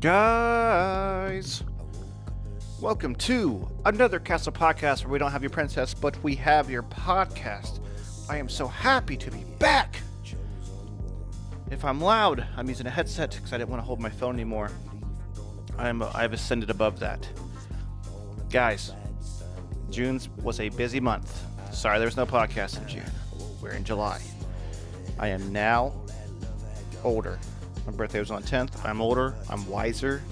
Guys, welcome to another Castle Podcast where we don't have your princess, but we have your podcast. I am so happy to be back. If I'm loud, I'm using a headset because I didn't want to hold my phone anymore. I've ascended above that. Guys, June was a busy month. Sorry there was no podcast in June. We're in July. I am now older. My birthday was on the 10th. I'm older. I'm wiser.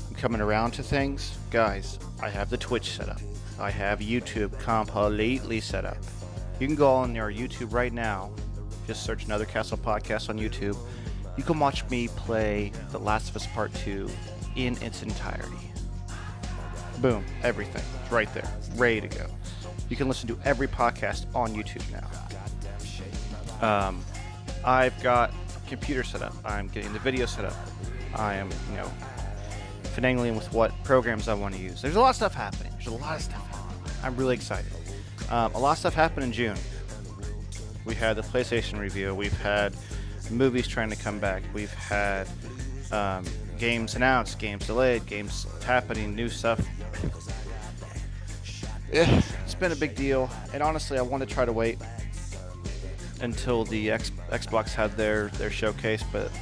I'm coming around to things. Guys, I have the Twitch set up. I have YouTube completely set up. You can go on your YouTube right now. Just search Another Castle Podcast on YouTube. You can watch me play The Last of Us Part 2 in its entirety. Boom. Everything. It's right there. Ready to go. You can listen to every podcast on YouTube now. I've got computer set up. I'm getting the video set up. I am, finagling with what programs I want to use. There's a lot of stuff happening. I'm really excited. A lot of stuff happened in June. We had the PlayStation review. We've had movies trying to come back. We've had games announced, games delayed, games happening, new stuff. It's been a big deal. And honestly, I want to try to wait until the Xbox had their showcase, but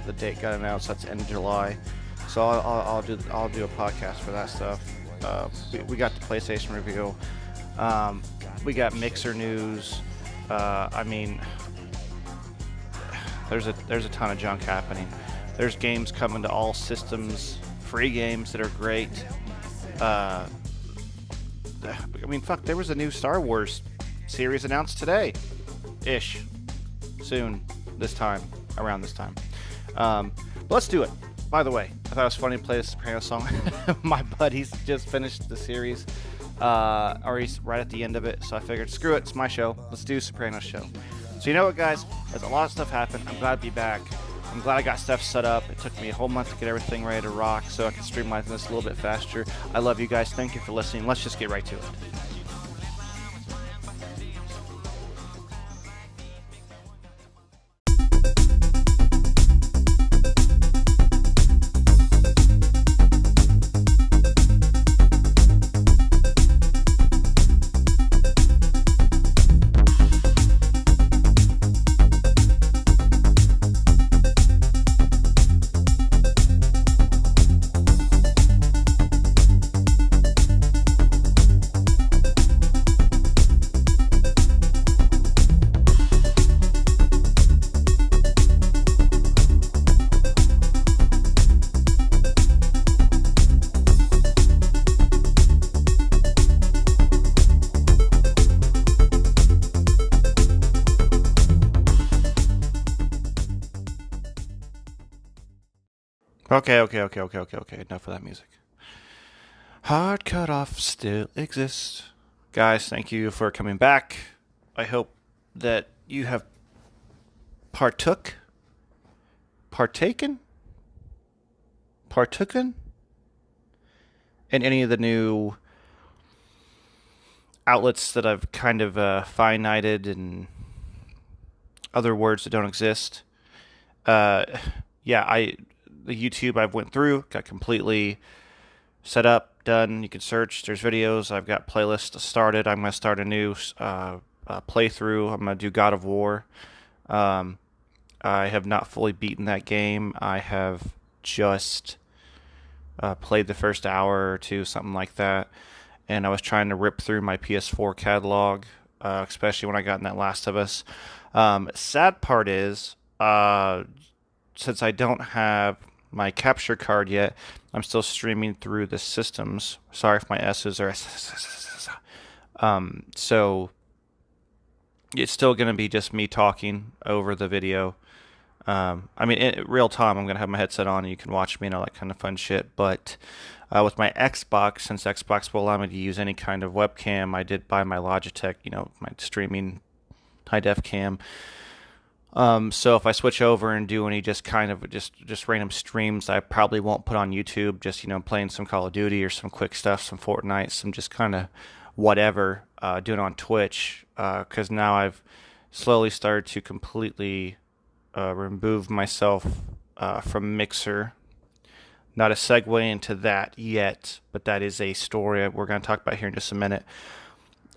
the date got announced. That's end of July, so I'll do a podcast for that stuff. We got the PlayStation review. We got Mixer news. There's a ton of junk happening. There's games coming to all systems, free games that are great. There was a new Star Wars series announced today. Soon, around this time. But let's do it. By the way, I thought it was funny to play the Sopranos song. My buddy's just finished the series, or he's right at the end of it, so I figured, screw it, it's my show. Let's do Sopranos show. So you know what, guys? There's a lot of stuff happened. I'm glad to be back. I'm glad I got stuff set up. It took me a whole month to get everything ready to rock, so I can streamline this a little bit faster. I love you guys. Thank you for listening. Let's just get right to it. Okay. Enough of that music. Hard Cutoff still exists. Guys, thank you for coming back. I hope that you have partooken in any of the new outlets that I've kind of finited and other words that don't exist. The YouTube I've went through, got completely set up, done. You can search. There's videos. I've got playlists started. I'm going to start a new playthrough. I'm going to do God of War. I have not fully beaten that game. I have just played the first hour or two, something like that. And I was trying to rip through my PS4 catalog, especially when I got in that Last of Us. Sad part is, since I don't have my capture card yet, I'm still streaming through the systems. Sorry if my S's are so it's still going to be just me talking over the video. In real time, I'm going to have my headset on and you can watch me and all that kind of fun shit. But with my Xbox, since Xbox will allow me to use any kind of webcam, I did buy my Logitech, my streaming high-def cam. So if I switch over and do any just random streams, I probably won't put on YouTube, just, playing some Call of Duty or some quick stuff, some Fortnite, some just kind of whatever, do it on Twitch, because now I've slowly started to completely remove myself from Mixer Not a segue into that yet, but that is a story we're going to talk about here in just a minute.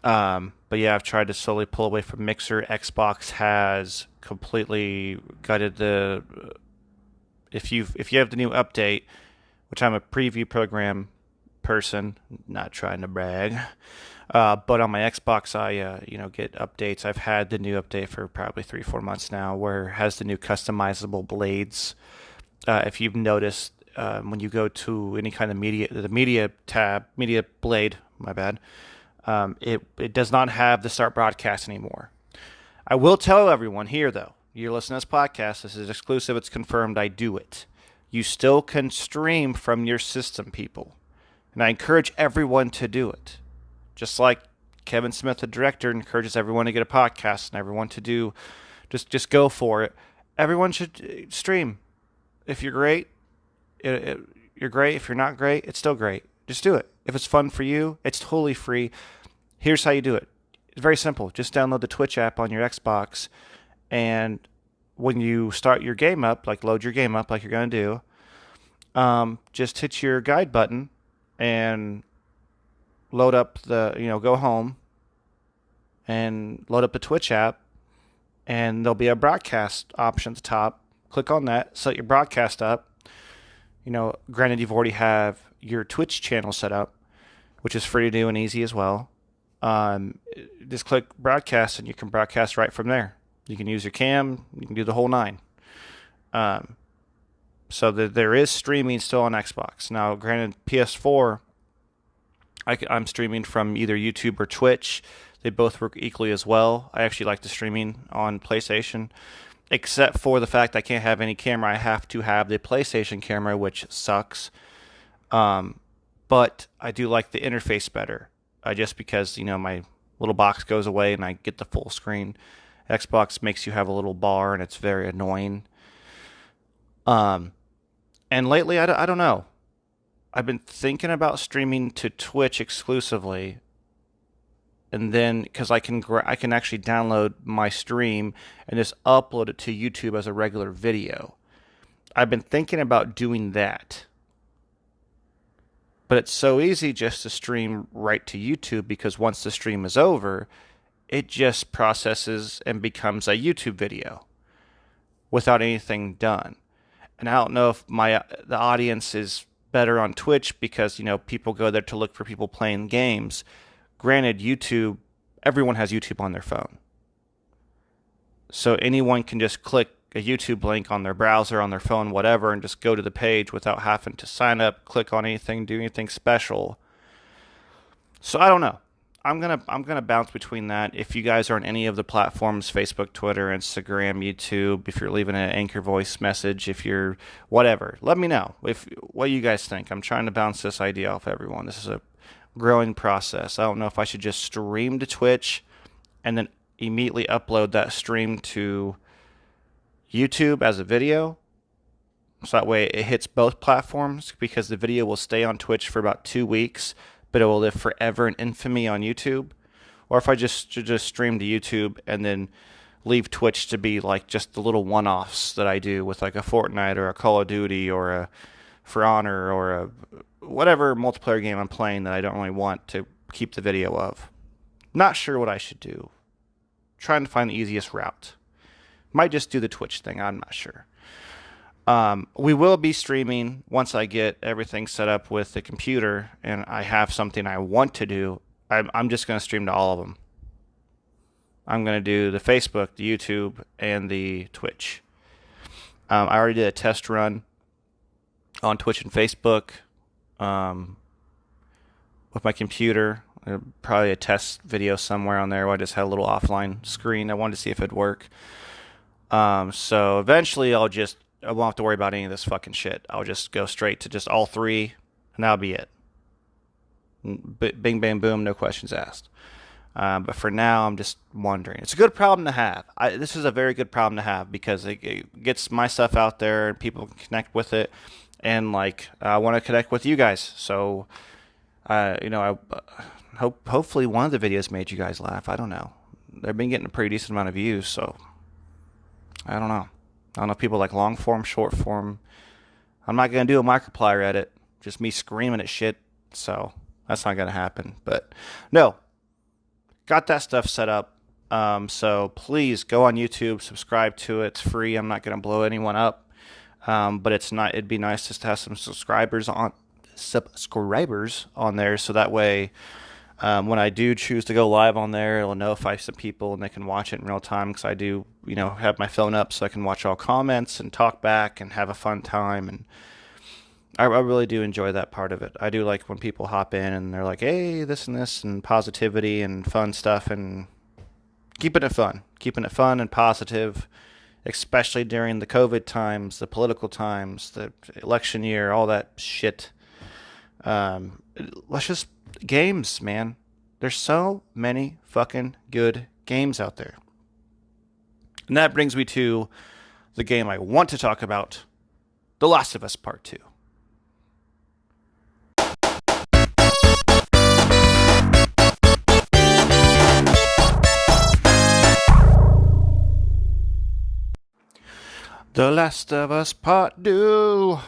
But yeah, I've tried to slowly pull away from Mixer. Xbox has completely gutted the. If you have the new update, which I'm a preview program person, not trying to brag, but on my Xbox I get updates. I've had the new update for probably 3-4 months now, where it has the new customizable blades. If you've noticed, when you go to any kind of the media tab, media blade, my bad. It does not have the start broadcast anymore. I will tell everyone here, though, you're listening to this podcast, this is exclusive, it's confirmed, I do it. You still can stream from your system, people. And I encourage everyone to do it. Just like Kevin Smith, the director, encourages everyone to get a podcast and everyone to do, just go for it. Everyone should stream. If you're great, you're great. If you're not great, it's still great. Just do it. If it's fun for you, it's totally free. Here's how you do it. It's very simple. Just download the Twitch app on your Xbox, and when you start your game up, like load your game up like you're going to do, just hit your guide button and load up go home and load up the Twitch app, and there'll be a broadcast option at the top. Click on that, set your broadcast up. Granted, you've already have your Twitch channel set up, which is free to do and easy as well. Just click broadcast and you can broadcast right from there. You can use your cam, you can do the whole nine. So there is streaming still on Xbox. Now, granted, PS4, I'm streaming from either YouTube or Twitch. They both work equally as well. I actually like the streaming on PlayStation, except for the fact I can't have any camera. I have to have the PlayStation camera, which sucks. But I do like the interface better, just because my little box goes away and I get the full screen. Xbox makes you have a little bar and it's very annoying. And lately, I don't know. I've been thinking about streaming to Twitch exclusively, and then because I can actually download my stream and just upload it to YouTube as a regular video. I've been thinking about doing that. But it's so easy just to stream right to YouTube, because once the stream is over, it just processes and becomes a YouTube video without anything done. And I don't know if the audience is better on Twitch because, people go there to look for people playing games. Granted, YouTube, everyone has YouTube on their phone. So anyone can just click a YouTube link on their browser, on their phone, whatever, and just go to the page without having to sign up, click on anything, do anything special. So I don't know. I'm gonna bounce between that. If you guys are on any of the platforms, Facebook, Twitter, Instagram, YouTube, if you're leaving an Anchor voice message, if you're whatever, let me know what you guys think. I'm trying to bounce this idea off everyone. This is a growing process. I don't know if I should just stream to Twitch and then immediately upload that stream to YouTube as a video, so that way it hits both platforms, because the video will stay on Twitch for about 2 weeks, but it will live forever in infamy on YouTube. Or if I just stream to YouTube and then leave Twitch to be like just the little one-offs that I do with like a Fortnite or a Call of Duty or a For Honor or a whatever multiplayer game I'm playing that I don't really want to keep the video of. Not sure what I should do. Trying to find the easiest route. Might just do the Twitch thing. I'm not sure. We will be streaming once I get everything set up with the computer and I have something I want to do. I'm just going to stream to all of them. I'm going to do the Facebook, the YouTube, and the Twitch. I already did a test run on Twitch and Facebook with my computer. Probably a test video somewhere on there where I just had a little offline screen. I wanted to see if it'd work. So eventually I won't have to worry about any of this fucking shit. I'll just go straight to just all three, and that'll be it. Bing, bang, boom, no questions asked. But for now, I'm just wondering. It's a good problem to have. This is a very good problem to have, because it gets my stuff out there and people can connect with it. And I want to connect with you guys. So, hopefully one of the videos made you guys laugh. I don't know. They've been getting a pretty decent amount of views, so I don't know. I don't know if people like long form, short form. I'm not going to do a Markiplier edit. Just me screaming at shit. So that's not going to happen. But no, got that stuff set up. So please go on YouTube, subscribe to it. It's free. I'm not going to blow anyone up. But it's not. It'd be nice just to have some subscribers on there, so that way, when I do choose to go live on there, it'll notify some people and they can watch it in real time. Because I do, have my phone up so I can watch all comments and talk back and have a fun time. And I really do enjoy that part of it. I do like when people hop in and they're like, "Hey, this and this," and positivity and fun stuff, and keeping it fun and positive, especially during the COVID times, the political times, the election year, all that shit. Let's just games, man. There's so many fucking good games out there. And that brings me to the game I want to talk about, The Last of Us Part 2. The Last of Us Part 2.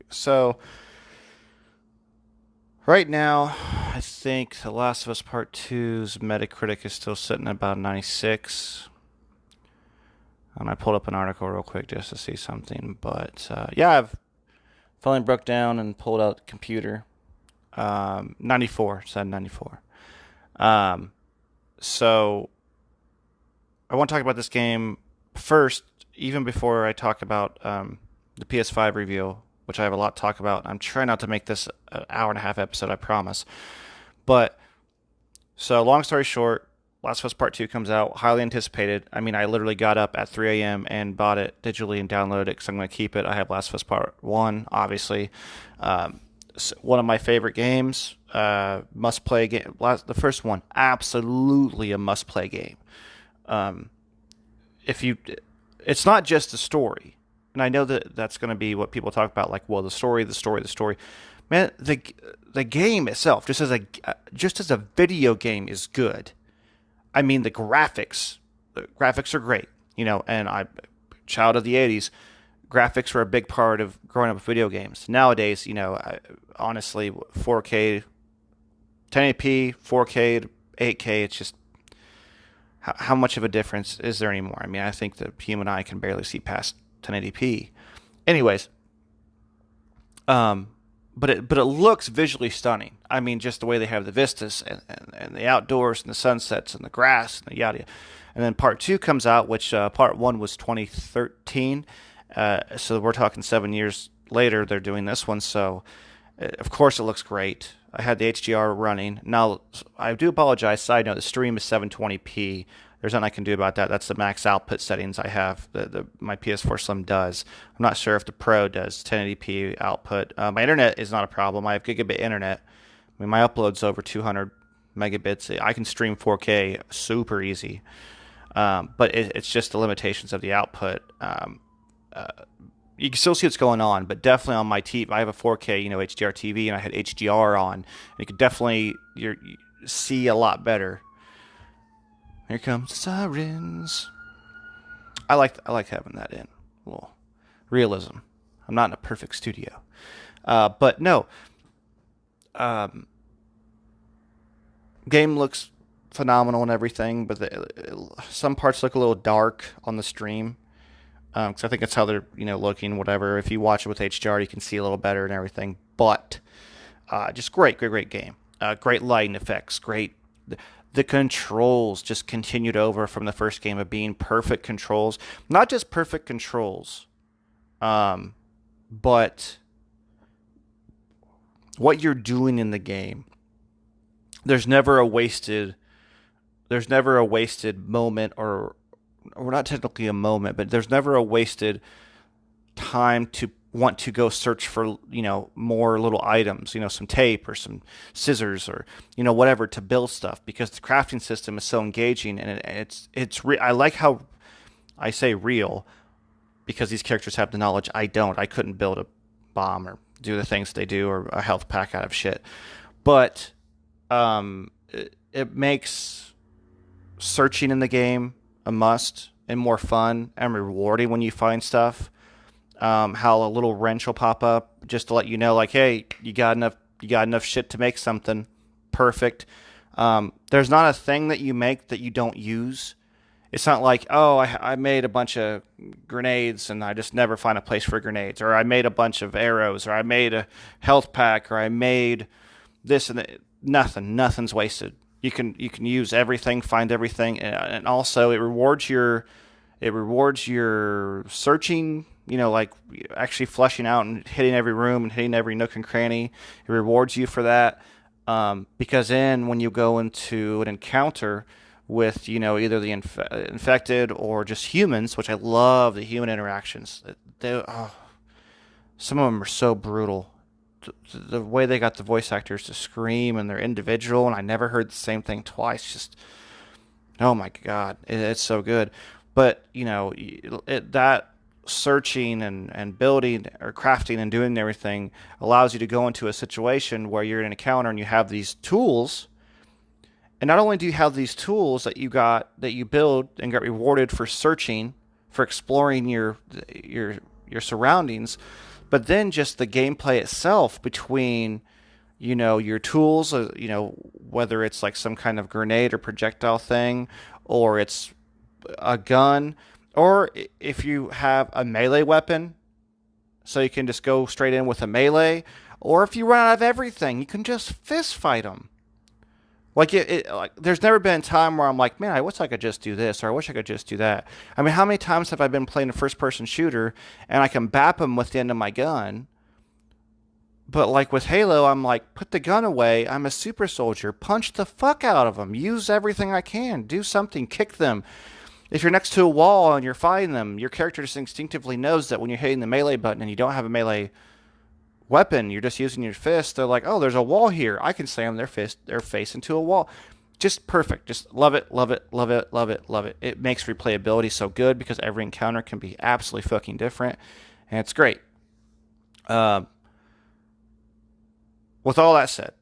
So right now, I think The Last of Us Part 2's Metacritic is still sitting at about 96. And I pulled up an article real quick just to see something. But yeah, I've finally broke down and pulled out the computer. 94, said 94. So I want to talk about this game first, even before I talk about the PS5 review, which I have a lot to talk about. I'm trying not to make this an hour and a half episode, I promise. But, so long story short, Last of Us Part 2 comes out, highly anticipated. I mean, I literally got up at 3 a.m. and bought it digitally and downloaded it because I'm going to keep it. I have Last of Us Part 1, obviously. One of my favorite games, must-play game. The first one, absolutely a must-play game. It's not just the story. And I know that that's going to be what people talk about, like, well, the story. Man, the game itself, just as a video game, is good. I mean, the graphics are great, and I'm child of the 80s. Graphics were a big part of growing up with video games. Nowadays, honestly, 4K, 1080p, 4K, 8K, it's just, how much of a difference is there anymore? I mean, I think the human eye can barely see past 1080p. Anyways, but it looks visually stunning. I mean, just the way they have the vistas and the outdoors and the sunsets and the grass and the yada. And then Part 2 comes out, which Part 1 was 2013. So we're talking 7 years later they're doing this one. So, of course, it looks great. I had the HDR running. Now, I do apologize. Side note, the stream is 720p. There's nothing I can do about that. That's the max output settings I have. My PS4 Slim does. I'm not sure if the Pro does 1080p output. My internet is not a problem. I have gigabit internet. I mean, my upload's over 200 megabits. I can stream 4K super easy. But it's just the limitations of the output. You can still see what's going on, but definitely on my TV, I have a 4K, HDR TV, and I had HDR on. And you could definitely you see a lot better. Here comes the sirens. I like having that in. Well, realism. I'm not in a perfect studio, but no. Game looks phenomenal and everything, but some parts look a little dark on the stream. Because I think that's how they're, looking, whatever. If you watch it with HDR, you can see a little better and everything. But just great game. Great lighting effects. Great. The controls just continued over from the first game of being perfect controls. Not just perfect controls, but what you're doing in the game. There's never a wasted moment, or not technically a moment, but there's never a wasted time to want to go search for, more little items, some tape or some scissors or, whatever to build stuff, because the crafting system is so engaging, and I like how I say real, because these characters have the knowledge I don't. I couldn't build a bomb or do the things they do, or a health pack out of shit. But it makes searching in the game a must, and more fun and rewarding when you find stuff. how a little wrench will pop up just to let you know, like, hey, you got enough shit to make something perfect. There's not a thing that you make that you don't use. It's not like, oh, I made a bunch of grenades and I just never find a place for grenades, or I made a bunch of arrows, or I made a health pack, or I made this and that. Nothing's wasted. You can use everything, find everything, and also it rewards your searching. Like actually fleshing out and hitting every room and hitting every nook and cranny. It rewards you for that, because then when you go into an encounter with either the infected or just humans, which I love the human interactions. Some of them are so brutal. The way they got the voice actors to scream, and they're individual, and I never heard the same thing twice. Just, oh my God, it's so good. But that searching and building or crafting and doing everything allows you to go into a situation where you're in an encounter and you have these tools. And not only do you have these tools that you build and got rewarded for searching, for exploring your surroundings, but then just the gameplay itself between your tools, whether it's like some kind of grenade or projectile thing, or it's a gun, or if you have a melee weapon, so you can just go straight in with a melee, or if you run out of everything, you can just fist fight them. Like there's never been a time where I'm like, man, I wish I could just do this, or I wish I could just do that. I mean, how many times have I been playing a first-person shooter and I can bap them with the end of my gun? But like with Halo, I'm like, put the gun away. I'm a super soldier. Punch the fuck out of them. Use everything I can. Do something. Kick them. If you're next to a wall and you're fighting them, your character just instinctively knows that when you're hitting the melee button and you don't have a melee weapon, you're just using your fist. They're like, oh, there's a wall here. I can slam their face into a wall. Just perfect. Just love it, love it, love it, love it, love it. It makes replayability so good because every encounter can be absolutely fucking different, and it's great. With all that said,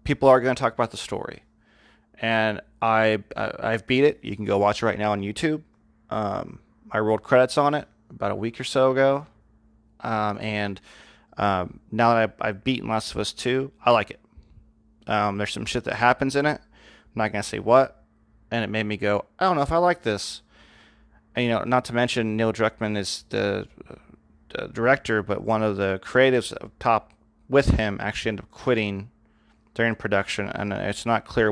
people are going to talk about the story, and I've beat it. You can go watch it right now on YouTube. I rolled credits on it about a week or so ago, and now that I've beaten Last of Us 2, I like it. There's some shit that happens in it. I'm not gonna say what, and it made me go, I don't know if I like this. And, not to mention Neil Druckmann is the director, but one of the creatives up top with him actually ended up quitting during production, and it's not clear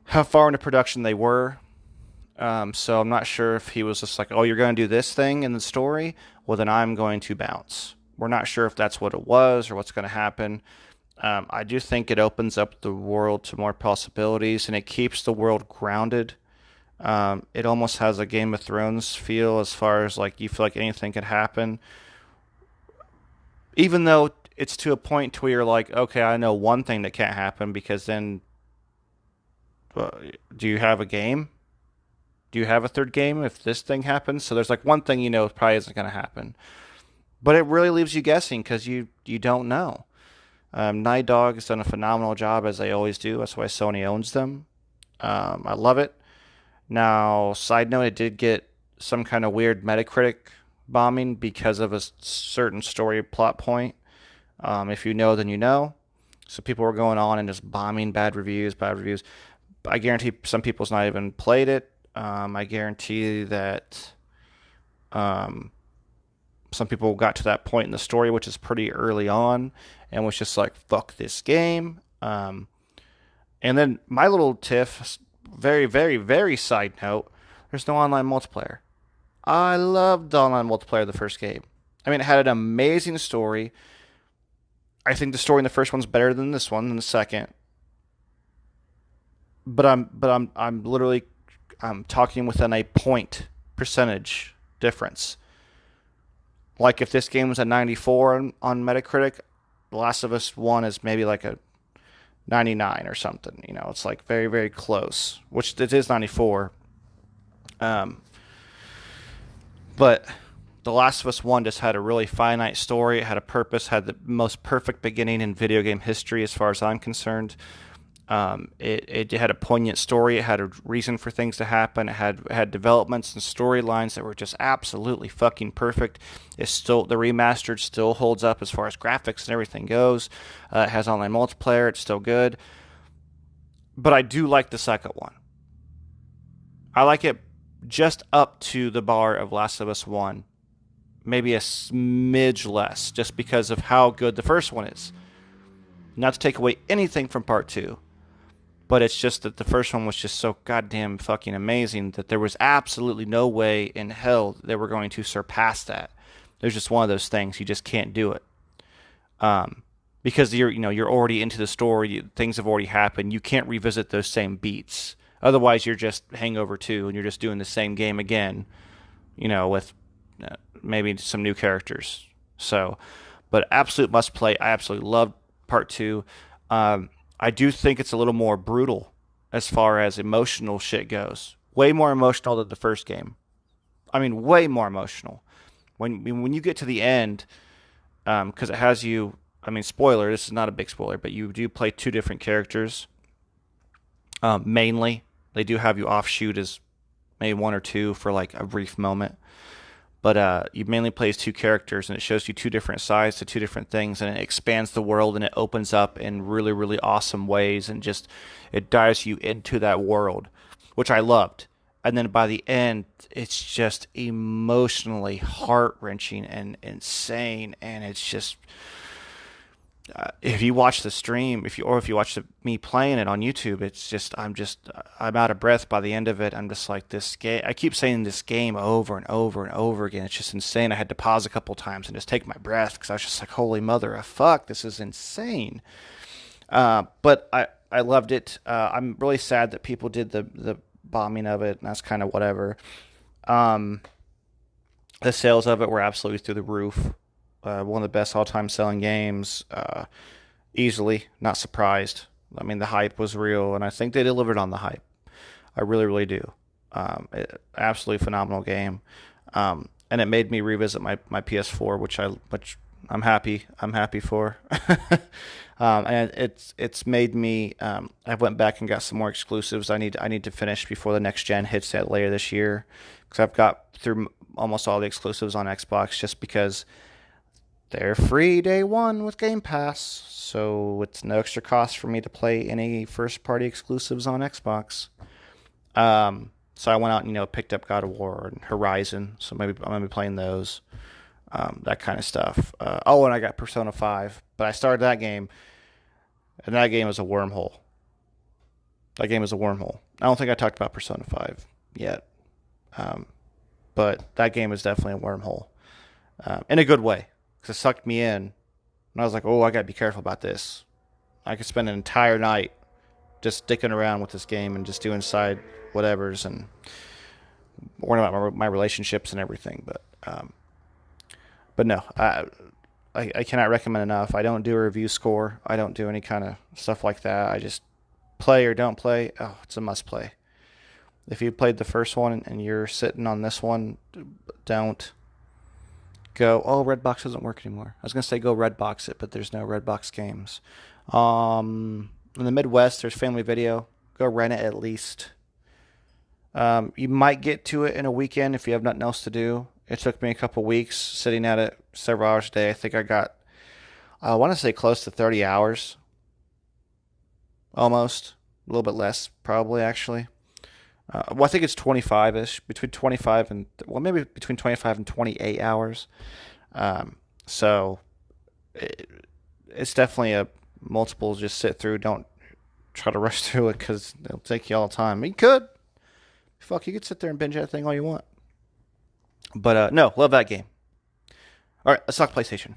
how far into production they were. So I'm not sure if he was just like, oh, you're going to do this thing in the story? Well, then I'm going to bounce. We're not sure if that's what it was or what's going to happen. I do think it opens up the world to more possibilities, and it keeps the world grounded. It almost has a Game of Thrones feel as far as like you feel like anything could happen. Even though it's to a point to where you're like, okay, I know one thing that can't happen, because then do you have a game? Do you have a third game if this thing happens? So there's like one thing probably isn't going to happen. But it really leaves you guessing because you don't know. Naughty Dog has done a phenomenal job, as they always do. That's why Sony owns them. I love it. Now, side note, it did get some kind of weird Metacritic bombing because of a certain story plot point. If you know, then you know. So people were going on and just bombing bad reviews. I guarantee some people's not even played it. I guarantee that some people got to that point in the story, which is pretty early on, and was just like, fuck this game. And then my little tiff, very, very, very side note, there's no online multiplayer. I loved the online multiplayer of the first game. I mean, it had an amazing story. I think the story in the first one's better than this one, than the second. But I'm literally talking within a point percentage difference. Like if this game was a 94 on Metacritic, The Last of Us 1 is maybe like a 99 or something. It's like very, very close, which it is 94. But The Last of Us 1 just had a really finite story. It had a purpose, had the most perfect beginning in video game history as far as I'm concerned. It had a poignant story. It had a reason for things to happen. It had developments and storylines that were just absolutely fucking perfect. It's still the remastered still holds up as far as graphics and everything goes. It has online multiplayer. It's still good. But I do like the second one. I like it just up to the bar of Last of Us 1, maybe a smidge less, just because of how good the first one is. Not to take away anything from part 2, but it's just that the first one was just so goddamn fucking amazing that there was absolutely no way in hell they were going to surpass that. There's just one of those things, you just can't do it. Because you're already into the story, things have already happened, you can't revisit those same beats. Otherwise, you're just Hangover 2 and you're just doing the same game again, with maybe some new characters. So, but absolute must play. I absolutely loved part 2. I do think it's a little more brutal as far as emotional shit goes. Way more emotional than the first game. I mean, way more emotional. When you get to the end, because it has you. I mean, spoiler. This is not a big spoiler, but you do play two different characters. Mainly, they do have you offshoot as maybe one or two for like a brief moment. But you mainly play as two characters, and it shows you two different sides to two different things, and it expands the world, and it opens up in really, really awesome ways, and just it dives you into that world, which I loved. And then by the end, it's just emotionally heart-wrenching and insane, and it's just if you watch the stream, if you watch me playing it on YouTube, it's just I'm out of breath by the end of it. I'm just like, this game. I keep saying this game over and over and over again. It's just insane. I had to pause a couple times and just take my breath because I was just like, holy mother of fuck, this is insane. But I loved it. I'm really sad that people did the bombing of it, and that's kind of whatever. The sales of it were absolutely through the roof. One of the best all-time selling games, easily. Not surprised. I mean, the hype was real, and I think they delivered on the hype. I really, really do. Absolutely phenomenal game, and it made me revisit my PS4, which I'm happy. I'm happy for. And it's made me. I went back and got some more exclusives. I need to finish before the next gen hits that later this year, because I've got through almost all the exclusives on Xbox just because they're free day one with Game Pass, so it's no extra cost for me to play any first-party exclusives on Xbox. So I went out and picked up God of War and Horizon, so maybe I'm gonna be playing those, that kind of stuff. And I got Persona 5, but I started that game, and that game is a wormhole. That game is a wormhole. I don't think I talked about Persona 5 yet, but that game is definitely a wormhole, in a good way. Because it sucked me in, and I was like, oh, I gotta be careful about this. I could spend an entire night just dicking around with this game and just doing side whatevers and worrying about my relationships and everything. But no, I cannot recommend enough. I don't do a review score. I don't do any kind of stuff like that. I just play or don't play. Oh, it's a must play. If you played the first one and you're sitting on this one, don't go, oh, Redbox doesn't work anymore. I was going to say go Redbox it, but there's no Redbox games. In the Midwest, there's Family Video. Go rent it at least. You might get to it in a weekend if you have nothing else to do. It took me a couple weeks sitting at it several hours a day. I think I want to say close to 30 hours. Almost. A little bit less, probably, actually. I think it's 25-ish, between 25 and, maybe between 25 and 28 hours. So it's definitely a multiple just sit through. Don't try to rush through it because it'll take you all the time. You could. Fuck, you could sit there and binge that thing all you want. But no, love that game. All right, let's talk PlayStation.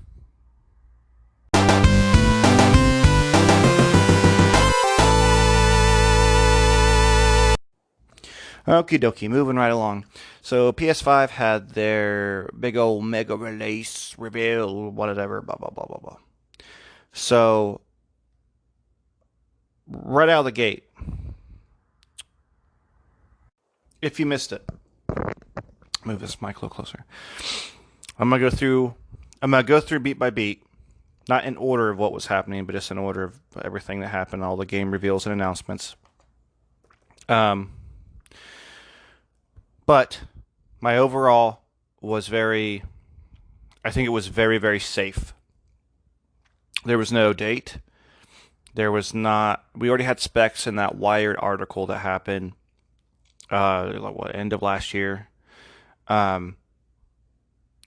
Okie dokie, moving right along. So PS5 had their big old mega release, reveal, whatever, blah, blah, blah, blah, blah. So, right out of the gate, if you missed it, move this mic a little closer. I'm gonna go through beat by beat Not in order of what was happening, but just in order of everything that happened, all the game reveals and announcements. Um, but my overall was very, I think it was very, very safe. There was no date. There was not, we already had specs in that Wired article that happened, end of last year.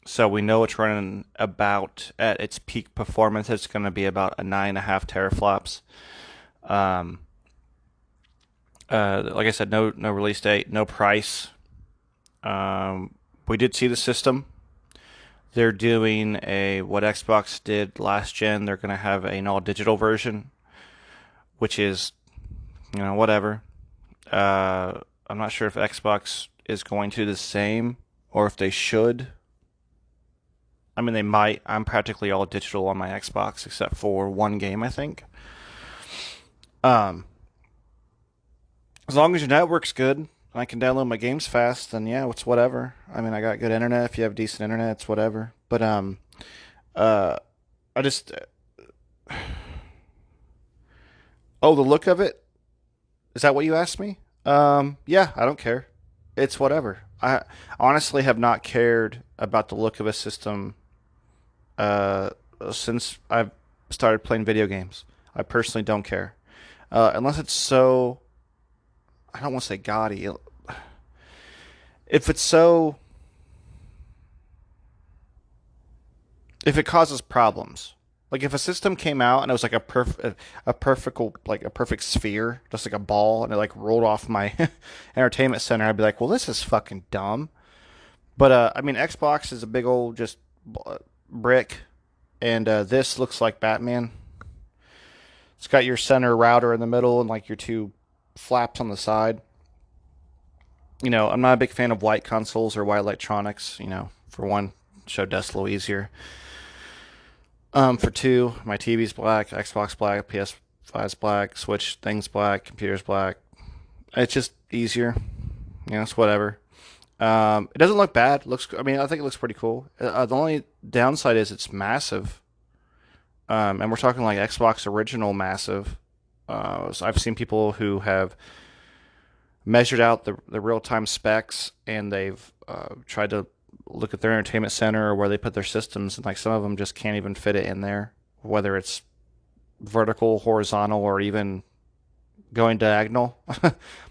So we know it's running about at its peak performance. It's going to be about a 9.5 teraflops. Like I said, no release date, no price. We did see the system. They're doing what Xbox did last gen. They're going to have an all digital version, which is, whatever. I'm not sure if Xbox is going to do the same or if they should. I mean, they might. I'm practically all digital on my Xbox except for one game, I think. As long as your network's good and I can download my games fast, then yeah, it's whatever. I mean, I got good internet. If you have decent internet, it's whatever. But I just oh, the look of it. Is that what you asked me? Yeah, I don't care. It's whatever. I honestly have not cared about the look of a system uh, since I've started playing video games. I personally don't care. Unless it's so, I don't want to say gaudy. If it's so, if it causes problems, like if a system came out and it was like a perfect sphere, just like a ball, and it like rolled off my entertainment center, I'd be like, well, this is fucking dumb. But I mean, Xbox is a big old just brick, and this looks like Batman. It's got your center router in the middle and like your two flaps on the side. I'm not a big fan of white consoles or white electronics. For one, show dust a little easier. For two, my TV's black, Xbox black, PS5's black, Switch thing's black, computer's black. It's just easier. It's whatever. It doesn't look bad. I mean, I think it looks pretty cool. The only downside is it's massive. And we're talking like Xbox original massive. So I've seen people who have measured out the real time specs and they've tried to look at their entertainment center or where they put their systems, and like some of them just can't even fit it in there, whether it's vertical, horizontal, or even going diagonal.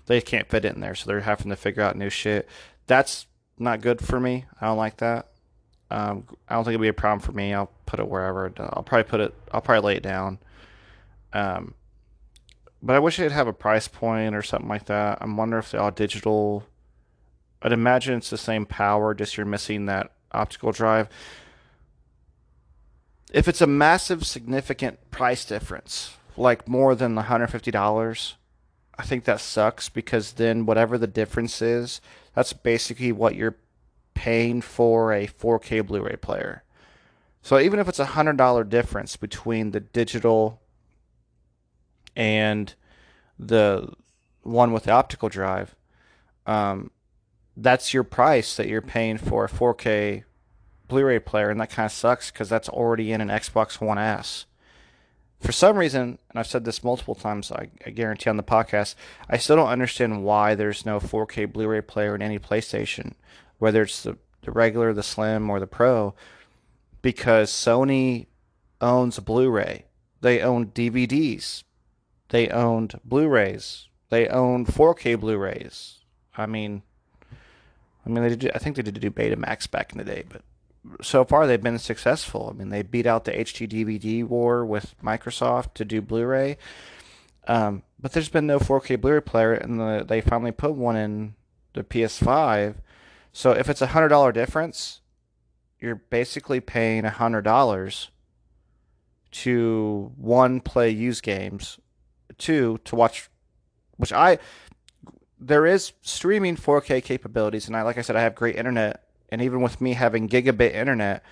They can't fit it in there, so they're having to figure out new shit. That's not good for me. I don't like that. I don't think it'll be a problem for me. I'll put it wherever. I'll probably lay it down. But I wish they'd have a price point or something like that. I'm wondering if they're all digital. I'd imagine it's the same power, just you're missing that optical drive. If it's a massive, significant price difference, like more than $150, I think that sucks because then whatever the difference is, that's basically what you're paying for a 4K Blu-ray player. So even if it's $100 difference between the digital and the one with the optical drive, that's your price that you're paying for a 4K Blu-ray player, and that kind of sucks because that's already in an Xbox One S. For some reason, and I've said this multiple times, I guarantee on the podcast, I still don't understand why there's no 4K Blu-ray player in any PlayStation, whether it's the regular, the Slim, or the Pro, because Sony owns Blu-ray. They own DVDs. They owned Blu-rays. They own 4K Blu-rays. I mean, they did. I think they did do Betamax back in the day, but so far they've been successful. I mean, they beat out the HD DVD war with Microsoft to do Blu-ray, but there's been no 4K Blu-ray player, and they finally put one in the PS5. So if it's $100 difference, you're basically paying $100 to one, play used games, two, to watch, there is streaming 4K capabilities, and like I said, I have great internet, and even with me having gigabit internet,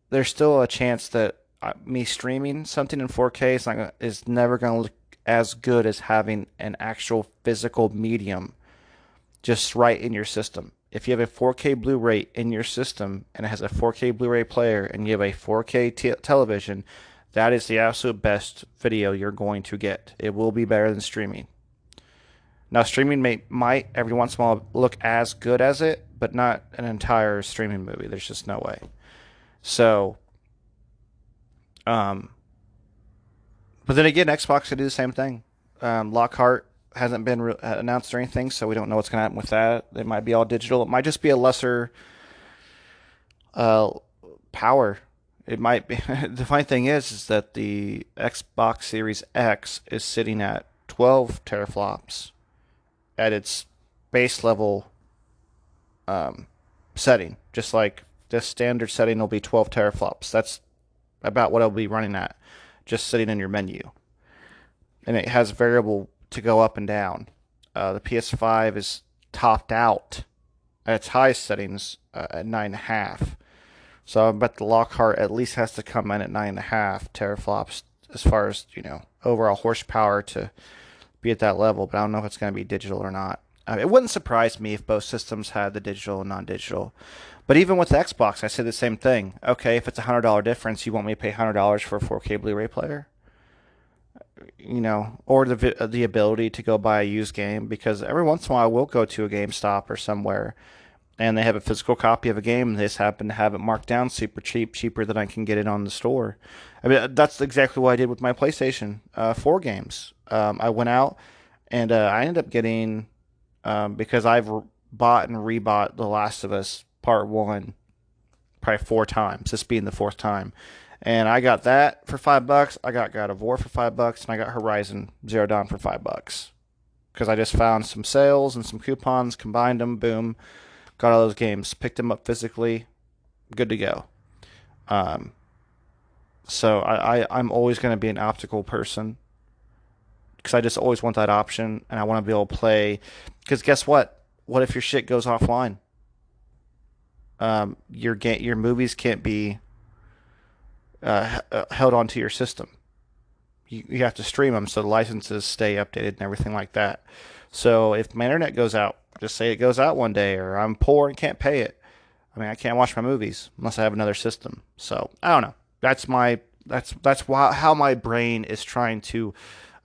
there's still a chance that me streaming something in 4K is never going to look as good as having an actual physical medium just right in your system. If you have a 4K Blu-ray in your system and it has a 4K Blu-ray player and you have a 4K television, That is the absolute best video you're going to get. It will be better than streaming. Now, streaming might every once in a while look as good as it, but not an entire streaming movie. There's just no way. So, um, but then again, Xbox could do the same thing. Lockhart hasn't been announced or anything, so we don't know what's going to happen with that. It might be all digital. It might just be a lesser power. It might be. The funny thing is that the Xbox Series X is sitting at 12 teraflops at its base level setting. Just like the standard setting will be 12 teraflops. That's about what it'll be running at, just sitting in your menu. And it has variable to go up and down. The PS5 is topped out at its highest settings at 9.5. So I bet the Lockhart at least has to come in at 9.5 teraflops as far as, overall horsepower to be at that level. But I don't know if it's going to be digital or not. It wouldn't surprise me if both systems had the digital and non-digital. But even with the Xbox, I say the same thing. Okay, if it's a $100 difference, you want me to pay $100 for a 4K Blu-ray player? Or the ability to go buy a used game, because every once in a while I will go to a GameStop or somewhere and they have a physical copy of a game and they just happen to have it marked down super cheap, cheaper than I can get it on the store. I mean, that's exactly what I did with my PlayStation 4 games. I went out and I ended up getting, because I've bought and rebought The Last of Us Part 1 probably 4 times, this being the 4th time. And I got that for $5. I got God of War for $5, and I got Horizon Zero Dawn for $5 because I just found some sales and some coupons, combined them, boom, got all those games, picked them up physically, good to go. So I'm always going to be an optical person because I just always want that option, and I want to be able to play. Because guess what? What if your shit goes offline? Your movies can't be held onto your system. You have to stream them so the licenses stay updated and everything like that. So if my internet goes out, just say it goes out one day, or I'm poor and can't pay it. I mean, I can't watch my movies unless I have another system. So I don't know. That's how my brain is trying to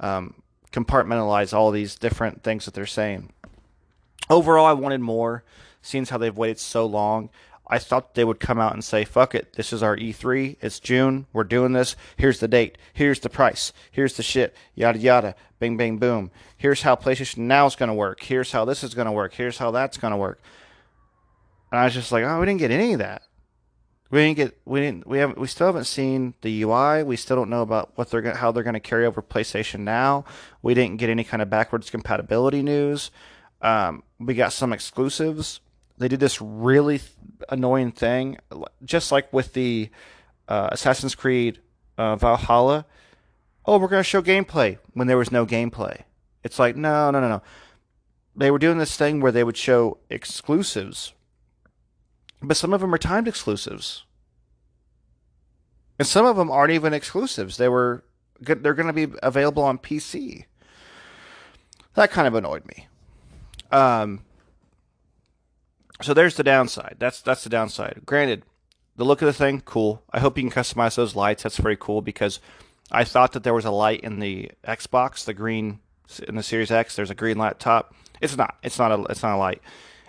compartmentalize all these different things that they're saying. Overall, I wanted more, seeing how they've waited so long. I thought they would come out and say, fuck it, this is our E3, it's June, we're doing this, here's the date, here's the price, here's the shit, yada yada, bing bang boom. Here's how PlayStation Now is going to work, here's how this is going to work, here's how that's going to work. And I was just like, oh, we didn't get any of that. We still haven't seen the UI. We still don't know about how they're going to carry over PlayStation Now. We didn't get any kind of backwards compatibility news. We got some exclusives. They did this really annoying thing, just like with the Assassin's Creed Valhalla. Oh, we're going to show gameplay when there was no gameplay. It's like, no. They were doing this thing where they would show exclusives, but some of them are timed exclusives. And some of them aren't even exclusives. They're going to be available on PC. That kind of annoyed me. So there's the downside. That's the downside. Granted, the look of the thing, cool. I hope you can customize those lights. That's very cool because I thought that there was a light in the Xbox, the green in the Series X. There's a green light top. It's not. It's not a light.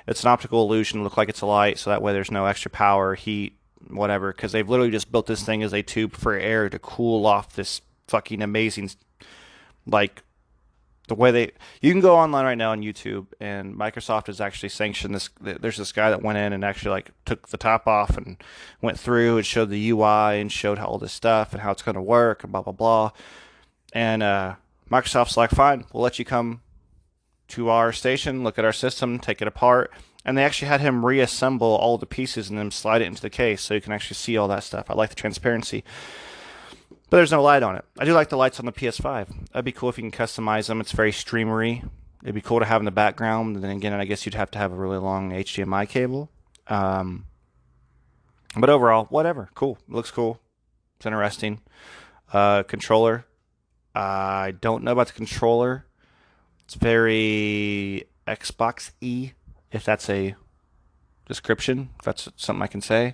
It's an optical illusion. Look like it's a light, so that way there's no extra power, heat, whatever. Because they've literally just built this thing as a tube for air to cool off this fucking amazing, like. The way you can go online right now on YouTube, and Microsoft has actually sanctioned this. There's this guy that went in and actually took the top off and went through and showed the UI and showed all this stuff and how it's going to work and blah blah blah. And Microsoft's like, fine, we'll let you come to our station, look at our system, take it apart, and they actually had him reassemble all the pieces and then slide it into the case so you can actually see all that stuff. I like the transparency. But there's no light on it. I do like the lights on the PS5. That'd be cool if you can customize them. It's very streamery. It'd be cool to have in the background. And then again, I guess you'd have to have a really long HDMI cable. But overall, whatever. Cool. It looks cool. It's interesting. Controller. I don't know about the controller. It's very Xbox-y, if that's a description. If that's something I can say.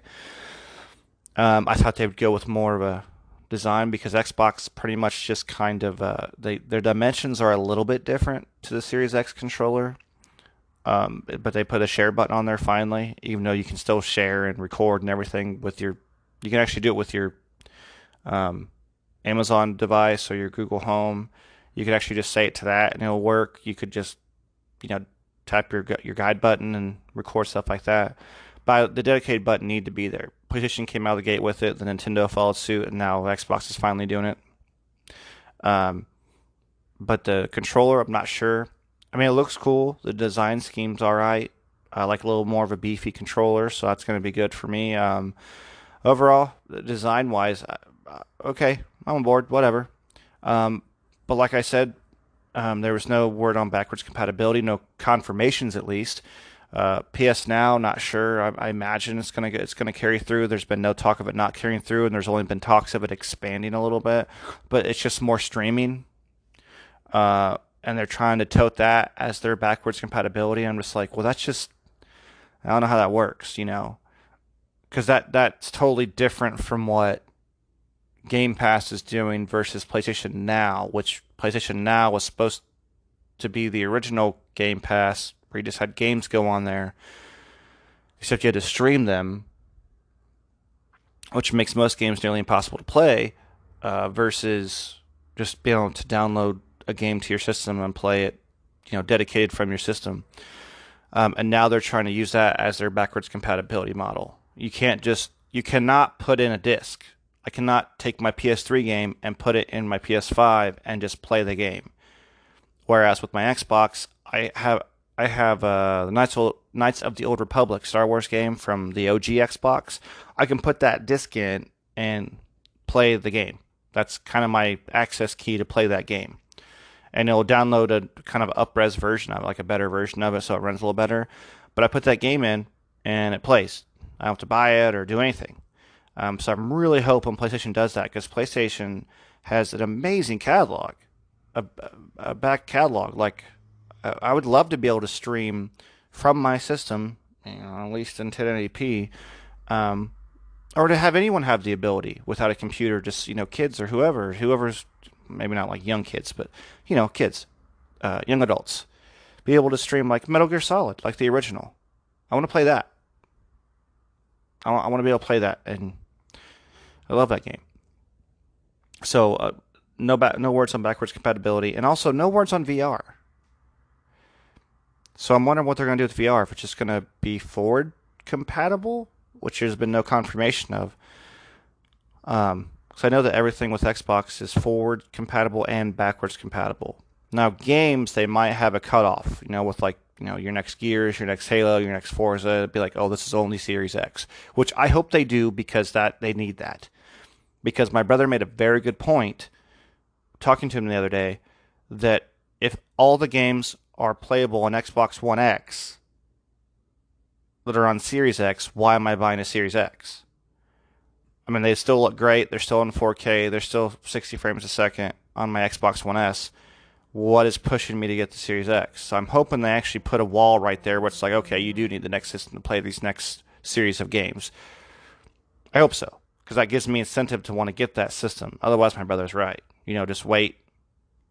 I thought they would go with more of a design because Xbox pretty much just kind of their dimensions are a little bit different to the Series X controller. But they put a share button on there finally, even though you can still share and record and everything with your. You can actually do it with your um, Amazon device or your Google Home. You could actually just say it to that and it'll work. You could just, tap your guide button and record stuff like that. But the dedicated button need to be there. PlayStation came out of the gate with it. The Nintendo followed suit, and now Xbox is finally doing it. Um, but the controller, I'm not sure. I mean, it looks cool. The design scheme's all right. I like a little more of a beefy controller, so that's going to be good for me. Overall, design-wise, okay, I'm on board. Whatever. But like I said, there was no word on backwards compatibility, no confirmations at least. PS Now, not sure. I imagine it's gonna carry through. There's been no talk of it not carrying through, and there's only been talks of it expanding a little bit. But it's just more streaming, and they're trying to tote that as their backwards compatibility. I'm just like, well, that's just I don't know how that works, because that's totally different from what Game Pass is doing versus PlayStation Now, which PlayStation Now was supposed to be the original Game Pass where you just had games go on there, except you had to stream them, which makes most games nearly impossible to play, versus just being able to download a game to your system and play it, dedicated from your system. And now they're trying to use that as their backwards compatibility model. You cannot put in a disc. I cannot take my PS3 game and put it in my PS5 and just play the game. Whereas with my Xbox, I have the Knights of the Old Republic Star Wars game from the OG Xbox. I can put that disc in and play the game. That's kind of my access key to play that game. And it'll download a kind of up-res version of it, like a better version of it, so it runs a little better. But I put that game in, and it plays. I don't have to buy it or do anything. So I'm really hoping PlayStation does that, because PlayStation has an amazing catalog, a back catalog. Like, I would love to be able to stream from my system, at least in 1080p, or to have anyone have the ability without a computer, just, kids or whoever's maybe not like young kids, but, kids, young adults, be able to stream like Metal Gear Solid, like the original. I want to play that. I want to be able to play that, and I love that game. So, no words on backwards compatibility, and also no words on VR. So I'm wondering what they're going to do with VR, if it's just going to be forward compatible, which there's been no confirmation of. Because I know that everything with Xbox is forward compatible and backwards compatible. Now, games, they might have a cutoff, with like, your next Gears, your next Halo, your next Forza. It'd be like, oh, this is only Series X, which I hope they do, because they need that. Because my brother made a very good point, talking to him the other day, that if all the games are playable on Xbox One X that are on Series X, why am I buying a Series X? I mean, they still look great. They're still in 4K. They're still 60 frames a second on my Xbox One S. What is pushing me to get the Series X? So I'm hoping they actually put a wall right there where it's like, okay, you do need the next system to play these next series of games. I hope so, because that gives me incentive to want to get that system. Otherwise, my brother's right. Just wait,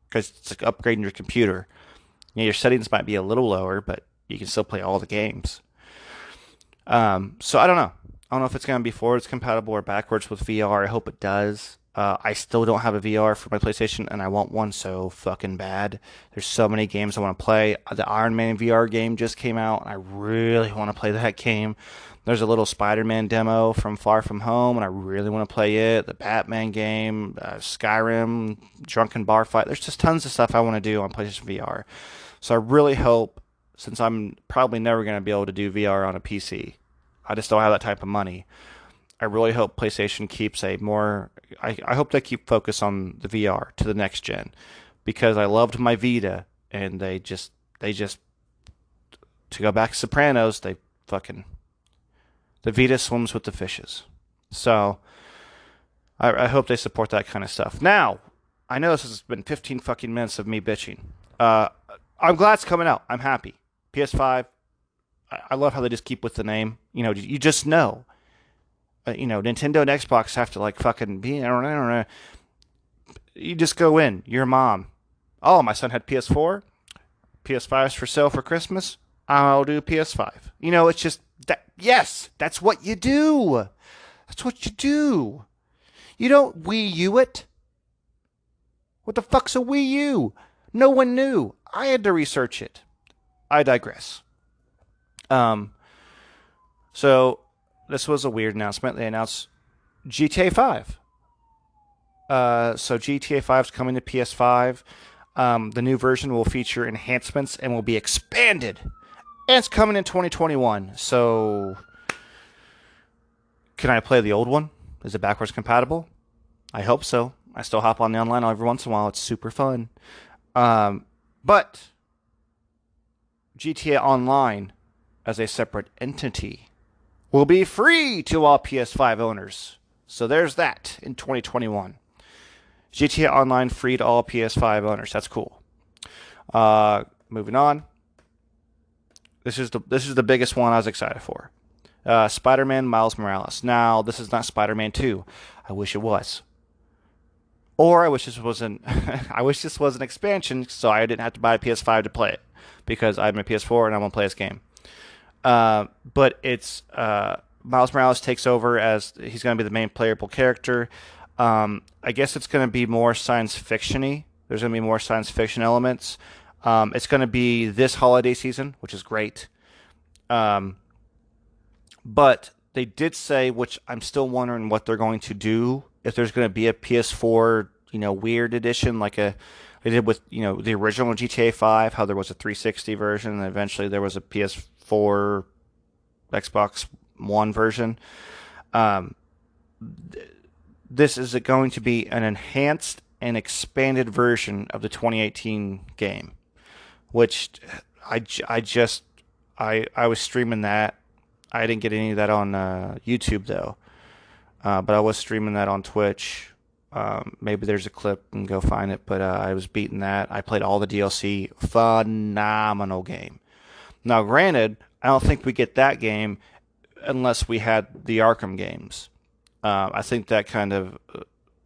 because it's like upgrading your computer. Your settings might be a little lower, but you can still play all the games. So I don't know. I don't know if it's going to be forwards compatible or backwards with VR. I hope it does. I still don't have a VR for my PlayStation, and I want one so fucking bad. There's so many games I want to play. The Iron Man VR game just came out, and I really want to play that game. There's a little Spider-Man demo from Far From Home, and I really want to play it. The Batman game, Skyrim, Drunken Bar Fight. There's just tons of stuff I want to do on PlayStation VR. So I really hope, since I'm probably never going to be able to do VR on a PC, I just don't have that type of money. I really hope PlayStation keeps I hope they keep focus on the VR to the next gen, because I loved my Vita, and they just to go back to Sopranos, the Vita swims with the fishes. So I hope they support that kind of stuff. Now, I know this has been 15 fucking minutes of me bitching. I'm glad it's coming out. I'm happy. PS5. I love how they just keep with the name. You just know. Nintendo and Xbox have to like fucking be. I don't know. You just go in. Your mom. Oh, my son had PS4. PS5's for sale for Christmas. I'll do PS5. It's just that. Yes, that's what you do. That's what you do. You don't Wii U it. What the fuck's a Wii U? No one knew. I had to research it. I digress. So this was a weird announcement. They announced GTA 5. So GTA 5 is coming to PS5. The new version will feature enhancements and will be expanded. And it's coming in 2021. So can I play the old one? Is it backwards compatible? I hope so. I still hop on the online every once in a while. It's super fun. But GTA Online, as a separate entity, will be free to all PS5 owners. So there's that in 2021. GTA Online free to all PS5 owners. That's cool. Moving on. This is the biggest one I was excited for. Spider-Man Miles Morales. Now, this is not Spider-Man 2. I wish it was. Or I wish this was an expansion so I didn't have to buy a PS5 to play it because I have my PS4 and I want to play this game. But it's Miles Morales takes over as he's going to be the main playable character. I guess it's going to be more science fiction-y. There's going to be more science fiction elements. It's going to be this holiday season, which is great. But they did say, which I'm still wondering what they're going to do, if there's going to be a PS4, weird edition like they did with, the original GTA 5, how there was a 360 version and eventually there was a PS4, Xbox One version. This is going to be an enhanced and expanded version of the 2018 game, which I was streaming that. I didn't get any of that on YouTube though, but I was streaming that on Twitch. Maybe there's a clip and go find it, but I was beating that. I played all the DLC. Phenomenal game. Now, granted, I don't think we get that game unless we had the Arkham games. I think that kind of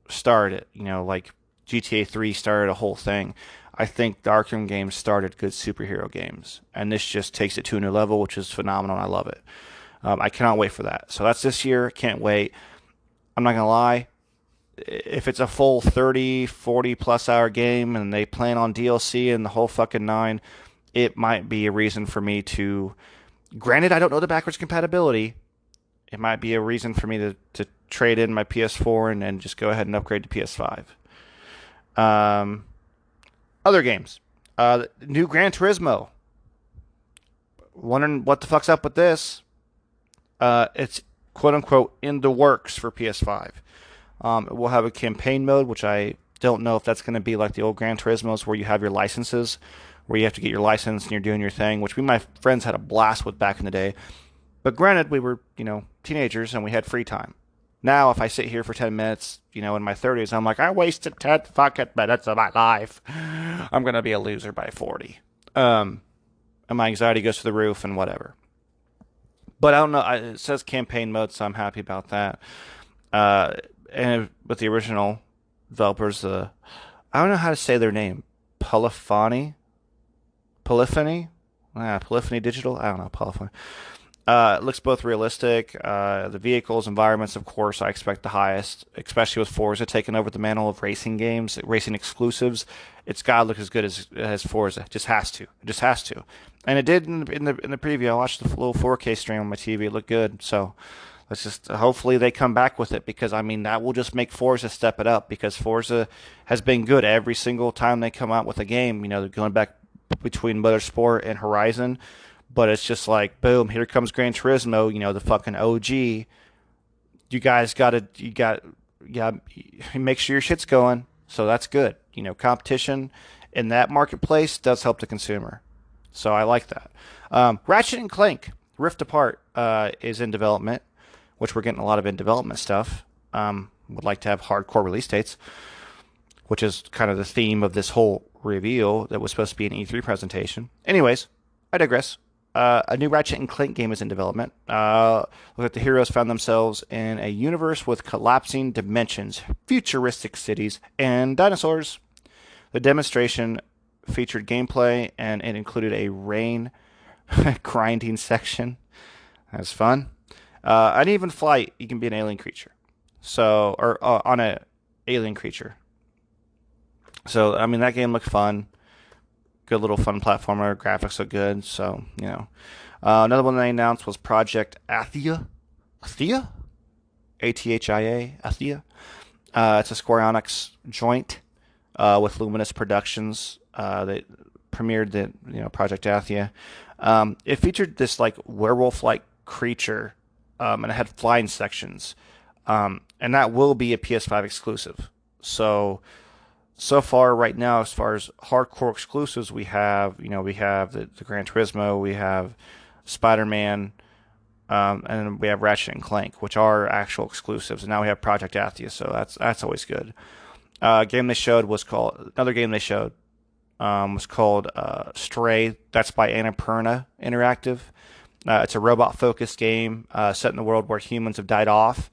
started it. Like GTA 3 started a whole thing. I think the Arkham games started good superhero games, and this just takes it to a new level, which is phenomenal, and I love it. I cannot wait for that. So that's this year. Can't wait. I'm not going to lie. If it's a full 30, 40-plus hour game and they plan on DLC and the whole fucking nine, it might be a reason for me to... Granted, I don't know the backwards compatibility. It might be a reason for me to trade in my PS4 and just go ahead and upgrade to PS5. Other games. New Gran Turismo. Wondering what the fuck's up with this. It's quote-unquote in the works for PS5. It will have a campaign mode, which I don't know if that's going to be like the old Gran Turismos where you have your licenses, where you have to get your license and you're doing your thing, which my friends had a blast with back in the day. But granted, we were, teenagers and we had free time. Now, if I sit here for 10 minutes, in my 30s, I'm like, I wasted 10 fucking minutes of my life. I'm going to be a loser by 40. And my anxiety goes through the roof and whatever. But I don't know. It says campaign mode, so I'm happy about that. And with the original developers, I don't know how to say their name. Polyphony Digital? I don't know. Polyphony. It looks both realistic. The vehicles, environments, of course, I expect the highest, especially with Forza taking over the mantle of racing games, racing exclusives. It's got to look as good as Forza. It just has to. It just has to. And it did in the preview. I watched the little 4K stream on my TV. It looked good. So let's just hopefully they come back with it because, that will just make Forza step it up because Forza has been good every single time they come out with a game. They're going back between Motorsport and Horizon. But it's just like, boom, here comes Gran Turismo, the fucking OG. You guys make sure your shit's going. So that's good. Competition in that marketplace does help the consumer. So I like that. Ratchet and Clank Rift Apart is in development, which we're getting a lot of in development stuff. Would like to have hardcore release dates, which is kind of the theme of this whole reveal that was supposed to be an E3 presentation. Anyways, I digress. A new Ratchet and Clank game is in development. Look like the heroes found themselves in a universe with collapsing dimensions, futuristic cities, and dinosaurs. The demonstration featured gameplay and it included a rain grinding section. That's fun. Uneven flight, you can be an alien creature. So, or on a alien creature. So, I mean, that game looked fun. Good little fun platformer. Graphics look good. So, you know. Another one they announced was Project Athia. Athia? Athia? Athia? It's a Square Enix joint with Luminous Productions. They premiered the Project Athia. It featured this like werewolf-like creature, and it had flying sections, and that will be a PS5 exclusive. So far right now, as far as hardcore exclusives, we have the Gran Turismo, we have Spider-Man, and we have Ratchet and Clank, which are actual exclusives. And now we have Project Athia, so that's always good. Another game they showed was called Stray. That's by Annapurna Interactive. It's a robot-focused game set in the world where humans have died off.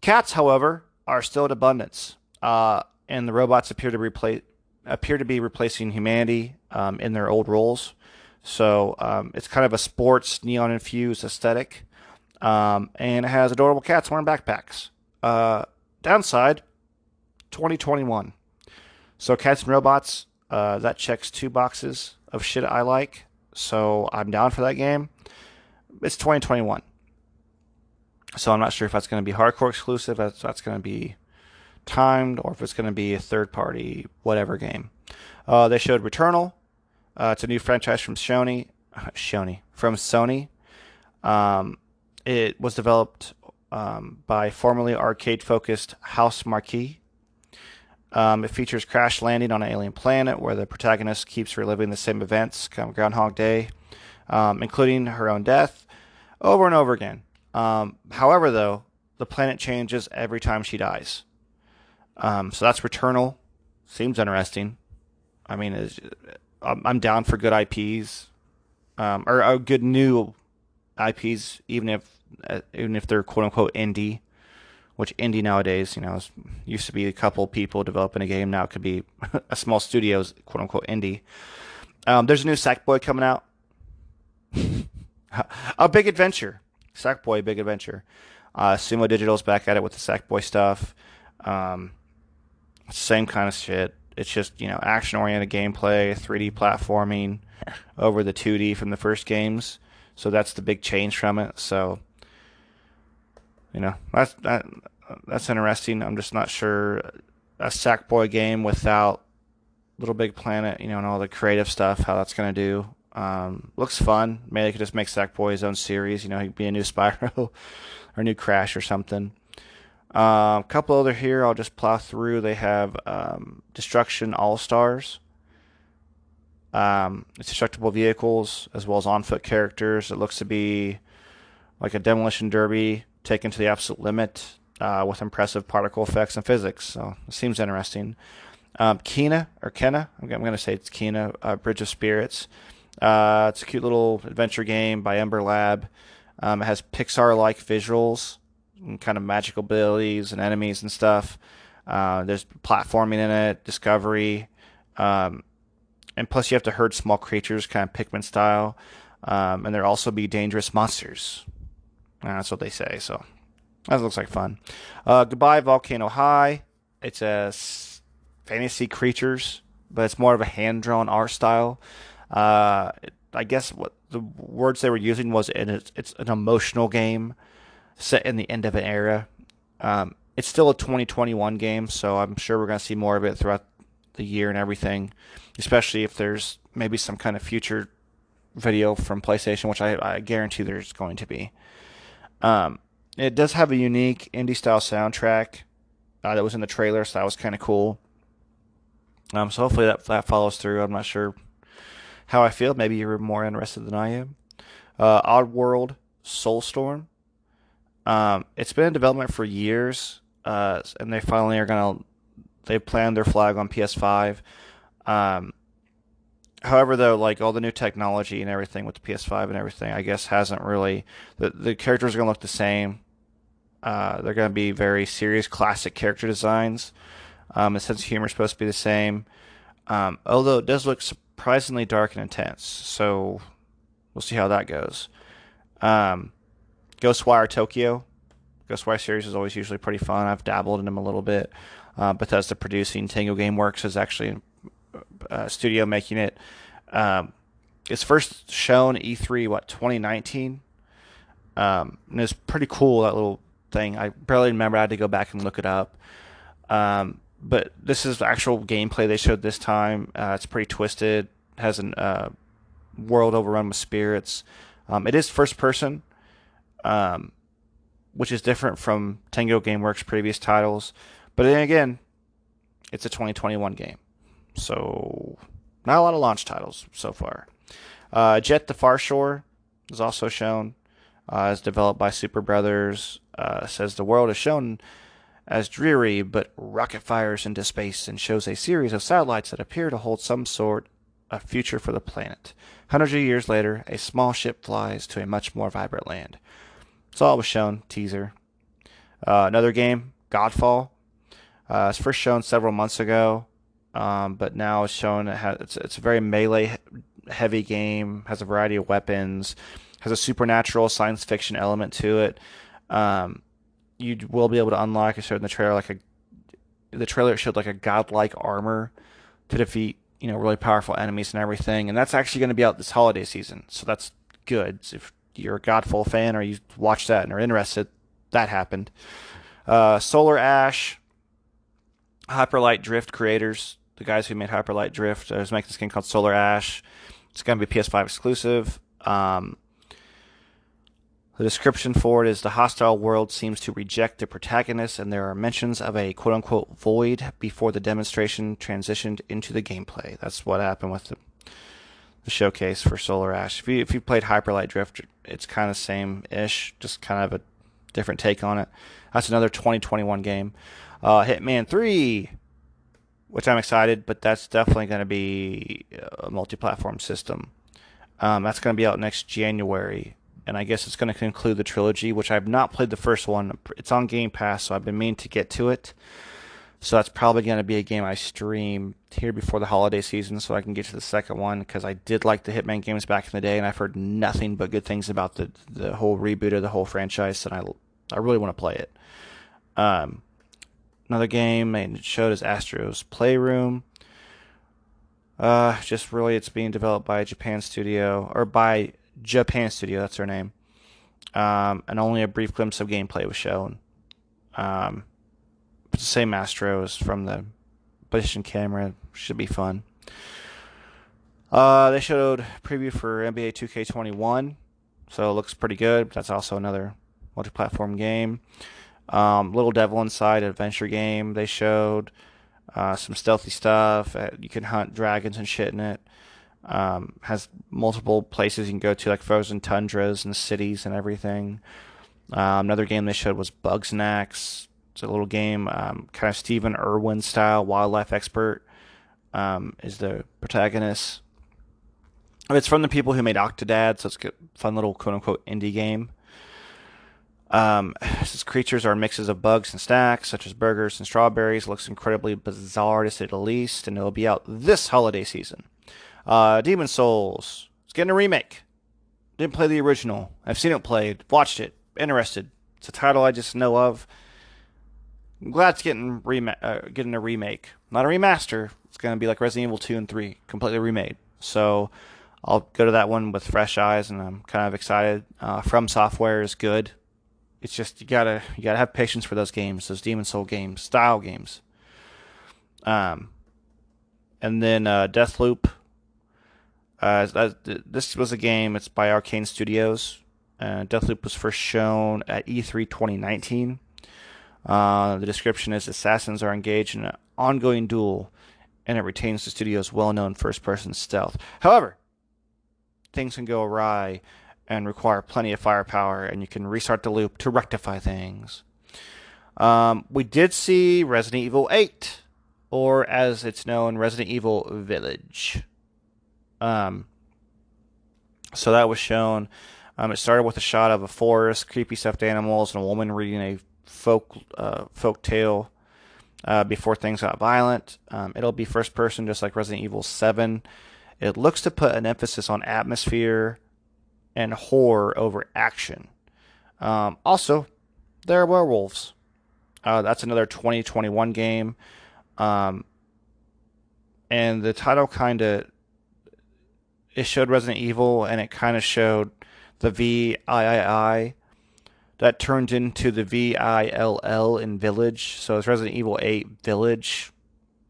Cats, however, are still in abundance, and the robots appear to be replacing humanity in their old roles. So it's kind of a sports neon-infused aesthetic, and it has adorable cats wearing backpacks. Downside, 2021. So cats and robots, that checks 2 boxes of shit I like. So I'm down for that game. It's 2021. So I'm not sure if that's going to be hardcore exclusive, if that's going to be timed, or if it's going to be a third-party whatever game. They showed Returnal. It's a new franchise from Sony. It was developed by formerly arcade-focused House Marquee. It features crash landing on an alien planet where the protagonist keeps reliving the same events, kind of Groundhog Day, including her own death, over and over again. However, though, the planet changes every time she dies. So that's Returnal. Seems interesting. I mean, I'm down for good IPs, or good new IPs, even if they're quote unquote indie. Which indie nowadays, used to be a couple people developing a game. Now it could be a small studio's quote unquote indie. There's a new Sackboy coming out. A big adventure. Sackboy, big adventure. Sumo Digital's back at it with the Sackboy stuff. Same kind of shit. It's just, action-oriented gameplay, 3D platforming over the 2D from the first games. So that's the big change from it. So, that's interesting. I'm just not sure a Sackboy game without Little Big Planet, and all the creative stuff, how that's going to do. Looks fun. Maybe they could just make Sackboy his own series. He could be a new Spyro or a new Crash or something. A couple other here I'll just plow through. They have Destruction All-Stars. It's destructible vehicles as well as on-foot characters. It looks to be like a demolition derby taken to the absolute limit with impressive particle effects and physics. So it seems interesting. Kenna, I'm going to say it's Kenna, Bridge of Spirits. It's a cute little adventure game by Ember Lab. It has Pixar-like visuals and kind of magical abilities and enemies and stuff. There's platforming in it, discovery, and plus you have to herd small creatures, kind of Pikmin style. And there'll also be dangerous monsters. That's what they say, so that looks like fun. Goodbye Volcano High. It's a fantasy creatures, but it's more of a hand-drawn art style. I guess what the words they were using was it's an emotional game set in the end of an era. It's still a 2021 game, so I'm sure we're going to see more of it throughout the year and everything, especially if there's maybe some kind of future video from PlayStation, which I guarantee there's going to be. It does have a unique indie-style soundtrack that was in the trailer, so that was kind of cool. So hopefully that follows through. I'm not sure how I feel. Maybe you're more interested than I am. Oddworld Soulstorm. It's been in development for years, and they finally they planted their flag on PS5. However, though, like all the new technology and everything with the PS5 and everything, I guess hasn't really the characters are gonna look the same. They're gonna be very serious, classic character designs. The sense of humor is supposed to be the same. Although it does look surprisingly dark and intense, so we'll see how that goes. Um, Ghostwire Tokyo. Ghostwire series is always usually pretty fun. I've dabbled in them a little bit. Bethesda producing Tango Gameworks is actually a studio making it. Um, it's first shown at E3 2019. And it's pretty cool, that little thing. I barely remember. I had to go back and look it up. But this is the actual gameplay they showed this time. It's pretty twisted. Has an world overrun with spirits. It is first person, um, which is different from Tango Gameworks' previous titles. But then again, it's a 2021 game, so not a lot of launch titles so far. Jet the Far Shore is also shown. Is developed by Super Brothers. Says the world is shown as dreary, but rocket fires into space and shows a series of satellites that appear to hold some sort of future for the planet. Hundreds of years later, a small ship flies to a much more vibrant land. That's all it was shown. Teaser. Another game, Godfall. It's first shown several months ago, but now it's shown. It's a very melee heavy game. Has a variety of weapons. Has a supernatural science fiction element to it. You will be able to unlock. It showed in the trailer the trailer showed like a godlike armor to defeat really powerful enemies and everything. And that's actually going to be out this holiday season, so that's good. So if you're a Godfall fan or you watched that and are interested, that happened. Solar Ash, Hyperlight Drift creators, the guys who made Hyperlight Drift, is making this game called Solar Ash. It's going to be PS5 exclusive. The description for it is the hostile world seems to reject the protagonist, and there are mentions of a quote-unquote void before the demonstration transitioned into the gameplay. That's what happened with the showcase for Solar Ash. If you played Hyperlight Drift, it's kind of same-ish, just kind of a different take on it. That's another 2021 game. Hitman 3, which I'm excited, but that's definitely going to be a multi-platform system. That's going to be out next January. And I guess it's going to conclude the trilogy, which I've not played the first one. It's on Game Pass, so I've been meaning to get to it. So that's probably going to be a game I stream here before the holiday season so I can get to the second one, because I did like the Hitman games back in the day, and I've heard nothing but good things about the whole reboot of the whole franchise, and I really want to play it. Another game they showed is Astro's Playroom. Just really, it's being developed by Japan Studio, that's their name. And only a brief glimpse of gameplay was shown. It's the same Astros from the PlayStation camera. Should be fun. They showed a preview for NBA 2K21, so it looks pretty good. That's also another multi-platform game. Little Devil Inside adventure game. They showed some stealthy stuff. You can hunt dragons and shit in it. Has multiple places you can go to, like frozen tundras and cities and everything. Another game they showed was Bugsnax. It's a little game, kind of Stephen Irwin style. Wildlife expert is the protagonist. It's from the people who made Octodad, so it's a fun little quote-unquote indie game. His creatures are mixes of bugs and snacks, such as burgers and strawberries. Looks incredibly bizarre, to say the least, and it'll be out this holiday season. Demon Souls. It's getting a remake. Didn't play the original. I've seen it played, watched it, interested. It's a title I just know of. I'm glad it's getting a remake. Not a remaster. It's going to be like Resident Evil 2 and 3, completely remade. So I'll go to that one with fresh eyes, and I'm kind of excited. From Software is good. It's just you gotta have patience for those games, those Demon Soul games, style games. And then Deathloop. This was a game. It's by Arcane Studios. Deathloop was first shown at E3 2019. The description is assassins are engaged in an ongoing duel, and it retains the studio's well-known first-person stealth. However, things can go awry and require plenty of firepower, and you can restart the loop to rectify things. We did see Resident Evil 8, or as it's known, Resident Evil Village. Um, so that was shown. It started with a shot of a forest, creepy stuffed animals, and a woman reading a folk tale before things got violent. It'll be first person, just like Resident Evil 7. It looks to put an emphasis on atmosphere and horror over action. Also, there are werewolves. That's another 2021 game. Um, and the title kind of, it showed Resident Evil, and it kind of showed the VIII that turned into the VILL in Village. So it's Resident Evil 8 Village.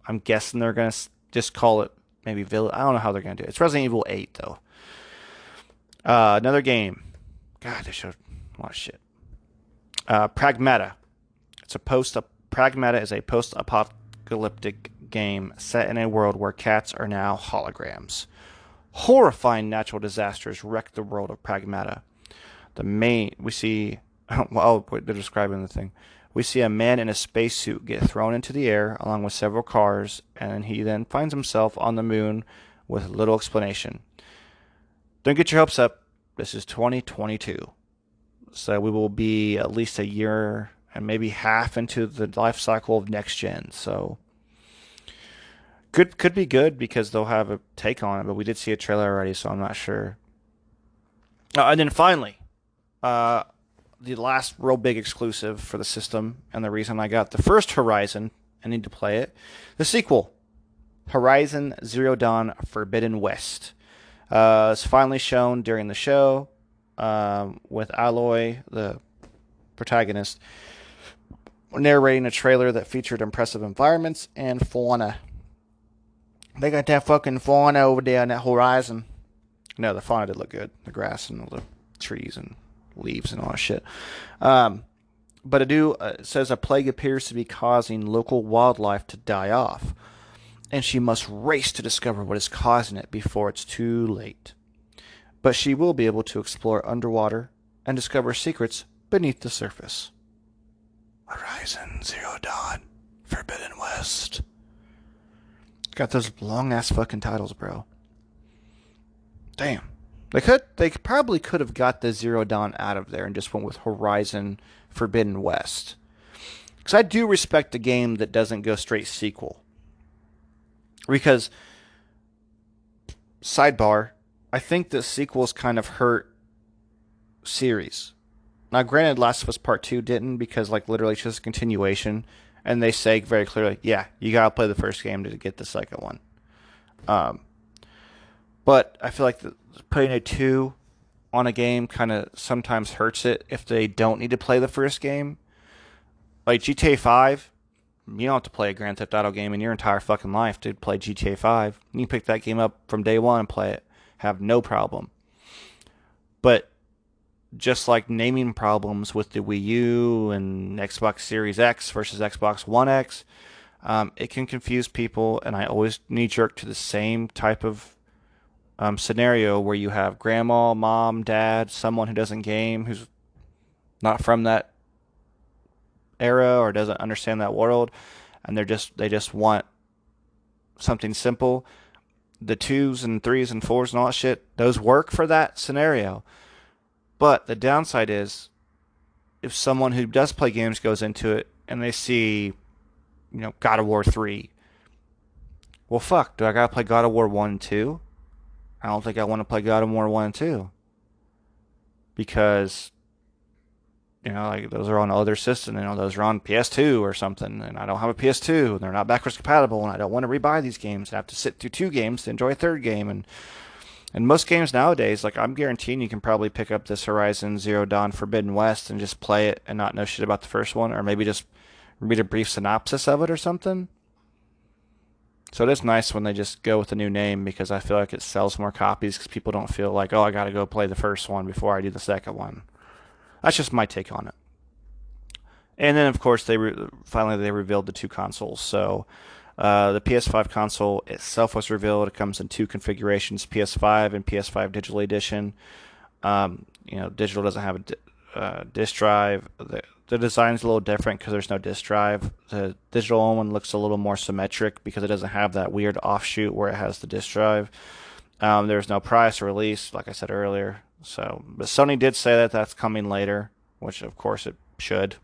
I'm guessing they're going to just call it maybe Village. I don't know how they're going to do it. It's Resident Evil 8, though. Another game. God, they showed a lot of shit. Pragmata. Pragmata is a post-apocalyptic game set in a world where cats are now holograms. Horrifying natural disasters wreck the world of Pragmata. We see, well, they're describing the thing. We see a man in a spacesuit get thrown into the air along with several cars, and he then finds himself on the moon with little explanation. Don't get your hopes up. This is 2022. So we will be at least a year and maybe half into the life cycle of next gen. So could be good because they'll have a take on it, but we did see a trailer already, so I'm not sure. And then finally, the last real big exclusive for the system, and the reason I got the first Horizon, I need to play it, the sequel, Horizon Zero Dawn Forbidden West. It's finally shown during the show with Aloy, the protagonist, narrating a trailer that featured impressive environments and fauna. They got that fucking fauna over there in that Horizon. No, the fauna did look good. The grass and all the trees and leaves and all that shit. But it says a plague appears to be causing local wildlife to die off, and she must race to discover what is causing it before it's too late. But she will be able to explore underwater and discover secrets beneath the surface. Horizon Zero Dawn Forbidden West. Got those long ass fucking titles, bro. Damn. They probably could have got the Zero Dawn out of there and just went with Horizon Forbidden West. Because I do respect a game that doesn't go straight sequel. Because, sidebar, I think that sequels kind of hurt series. Now, granted, Last of Us Part 2 didn't, because, like, literally it's just a continuation. And they say very clearly, yeah, you gotta play the first game to get the second one. But I feel like putting a 2 on a game kind of sometimes hurts it if they don't need to play the first game. Like GTA 5, you don't have to play a Grand Theft Auto game in your entire fucking life to play GTA 5. You can pick that game up from day one and play it. Have no problem. But just like naming problems with the Wii U and Xbox Series X versus Xbox One X, it can confuse people, and I always knee-jerk to the same type of scenario where you have grandma, mom, dad, someone who doesn't game, who's not from that era or doesn't understand that world, and they just want something simple. The 2s and 3s and 4s and all that shit, those work for that scenario. But the downside is, if someone who does play games goes into it and they see, God of War 3, well, fuck, do I gotta play God of War 1 and 2? I don't think I want to play God of War 1 and 2. Because, like those are on other systems, those are on PS2 or something, and I don't have a PS2, and they're not backwards compatible, and I don't want to rebuy these games. I have to sit through 2 games to enjoy a third game, and most games nowadays, like I'm guaranteeing you can probably pick up this Horizon Zero Dawn Forbidden West and just play it and not know shit about the first one, or maybe just read a brief synopsis of it or something. So it is nice when they just go with a new name, because I feel like it sells more copies, because people don't feel like, oh, I gotta go play the first one before I do the second one. That's just my take on it. And then, of course, finally they revealed the 2 consoles. So the PS5 console itself was revealed. It comes in 2 configurations, PS5 and PS5 Digital Edition. Digital doesn't have a disc drive. The design's a little different because there's no disc drive. The digital one looks a little more symmetric because it doesn't have that weird offshoot where it has the disc drive. There's no price or release, like I said earlier. So, but Sony did say that that's coming later, which of course it should.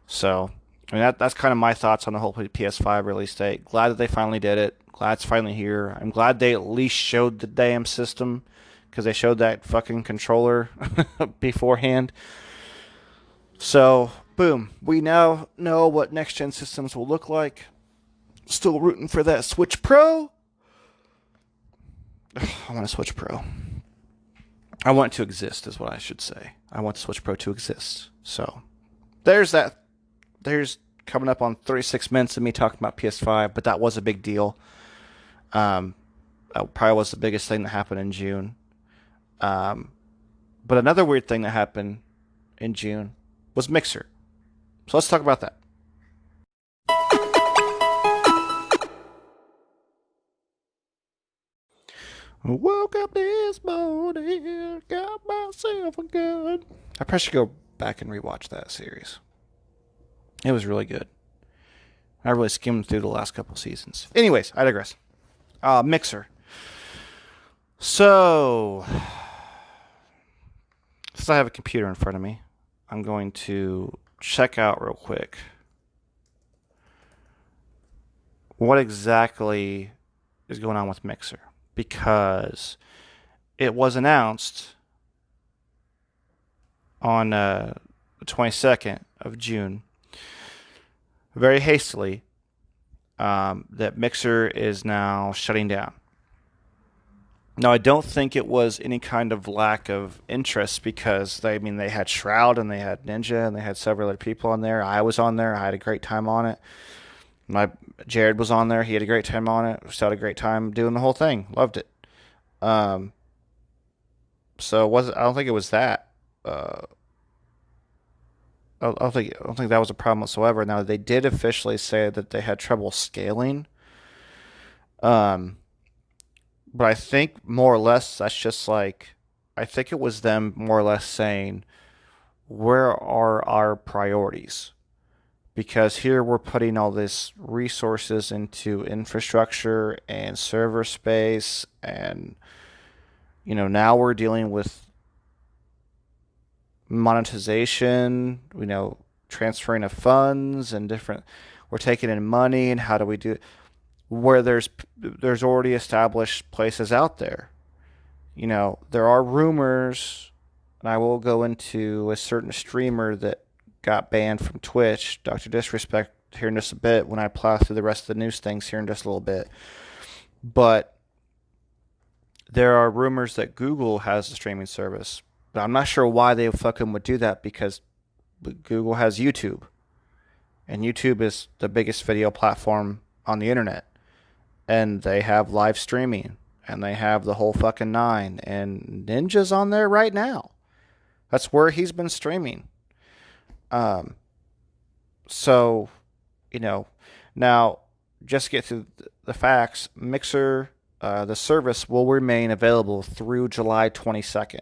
So, I mean that's kind of my thoughts on the whole PS5 release date. Glad that they finally did it. Glad it's finally here. I'm glad they at least showed the damn system because they showed that fucking controller beforehand. So, boom. We now know what next gen systems will look like. Still rooting for that Switch Pro. I want a Switch Pro. I want it to exist, is what I should say. I want the Switch Pro to exist. So, there's that. There's coming up on 36 minutes of me talking about PS5, but that was a big deal. That probably was the biggest thing that happened in June. But another weird thing that happened in June was Mixer. So let's talk about that. I woke up this morning, got myself a gun. I probably should go back and rewatch that series. It was really good. I really skimmed through the last couple seasons. Anyways, I digress. Mixer. So, since I have a computer in front of me, I'm going to check out real quick what exactly is going on with Mixer. Because it was announced on the 22nd of June, very hastily, that Mixer is now shutting down. Now, I don't think it was any kind of lack of interest because they had Shroud and they had Ninja and they had several other people on there. I was on there. I had a great time on it. Jared was on there. He had a great time on it. Still had a great time doing the whole thing. Loved it. So I don't think it was that. I don't think that was a problem whatsoever. Now they did officially say that they had trouble scaling. But I think more or less that's just like, I think it was them more or less saying, where are our priorities? Because here we're putting all this resources into infrastructure and server space, and now we're dealing with monetization, transferring of funds and different. We're taking in money, and how do we do it? Where there's already established places out there. There are rumors, and I will go into a certain streamer that got banned from Twitch, Dr. Disrespect, here in just a bit when I plow through the rest of the news things here in just a little bit. But there are rumors that Google has a streaming service. But I'm not sure why they fucking would do that, because Google has YouTube. And YouTube is the biggest video platform on the internet. And they have live streaming. And they have the whole fucking nine. And Ninja's on there right now. That's where he's been streaming. So, now, just to get to the facts, Mixer, the service will remain available through July 22nd.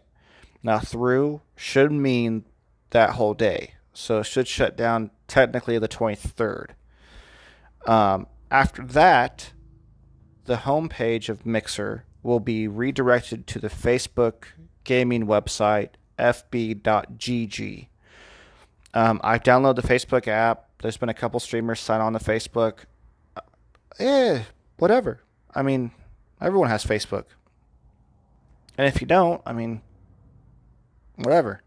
Now, through should mean that whole day. So it should shut down technically the 23rd. After that, the homepage of Mixer will be redirected to the Facebook gaming website, fb.gg. I've downloaded the Facebook app. There's been a couple streamers sign on to Facebook. Whatever. I mean, everyone has Facebook. And if you don't, whatever.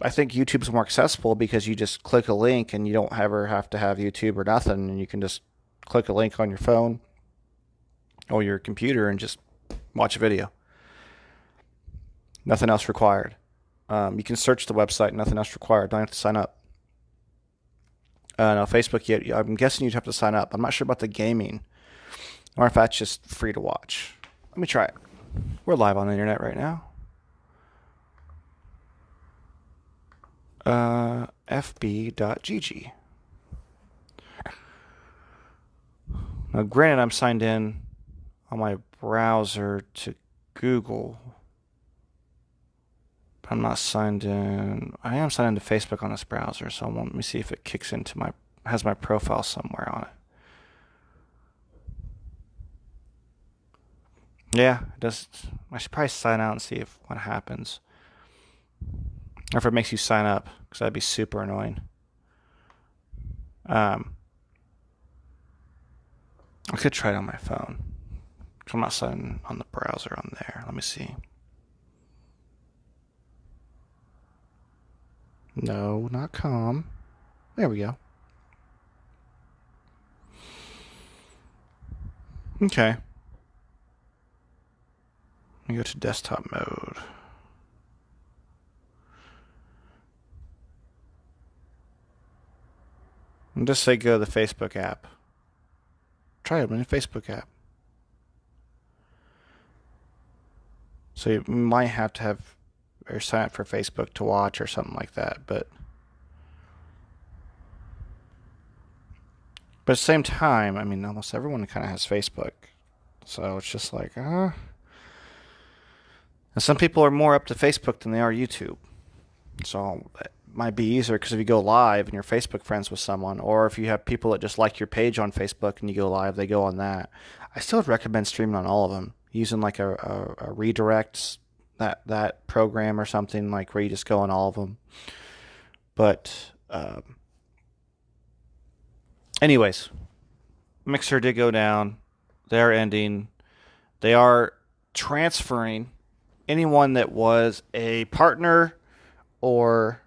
I think YouTube's more accessible because you just click a link and you don't ever have to have YouTube or nothing. And you can just click a link on your phone or your computer and just watch a video. Nothing else required. You can search the website, nothing else required. Don't have to sign up. No, Facebook, I'm guessing you'd have to sign up. I'm not sure about the gaming, or if that's just free to watch. Let me try it. We're live on the internet right now. fb.gg. Now, granted, I'm signed in on my browser to Google. I'm not signed in. I am signed into Facebook on this browser, so let me see if it kicks into has my profile somewhere on it. Yeah, it does. I should probably sign out and see if what happens. Or if it makes you sign up, because that'd be super annoying. Um, I could try it on my phone. I'm not signing on the browser on there. Let me see. No, not com. There we go. Okay. Let me go to desktop mode. And just say go to the Facebook app. Try it in the Facebook app. So you might have to have or sign up for Facebook to watch or something like that, but at the same time, I mean, almost everyone kind of has Facebook, so it's just like, and some people are more up to Facebook than they are YouTube. So it might be easier because if you go live and you're Facebook friends with someone, or if you have people that just like your page on Facebook and you go live, they go on that. I still would recommend streaming on all of them, using like a redirect that program or something like where you just go on all of them. But anyways, Mixer did go down. They're ending. They are transferring anyone that was a partner or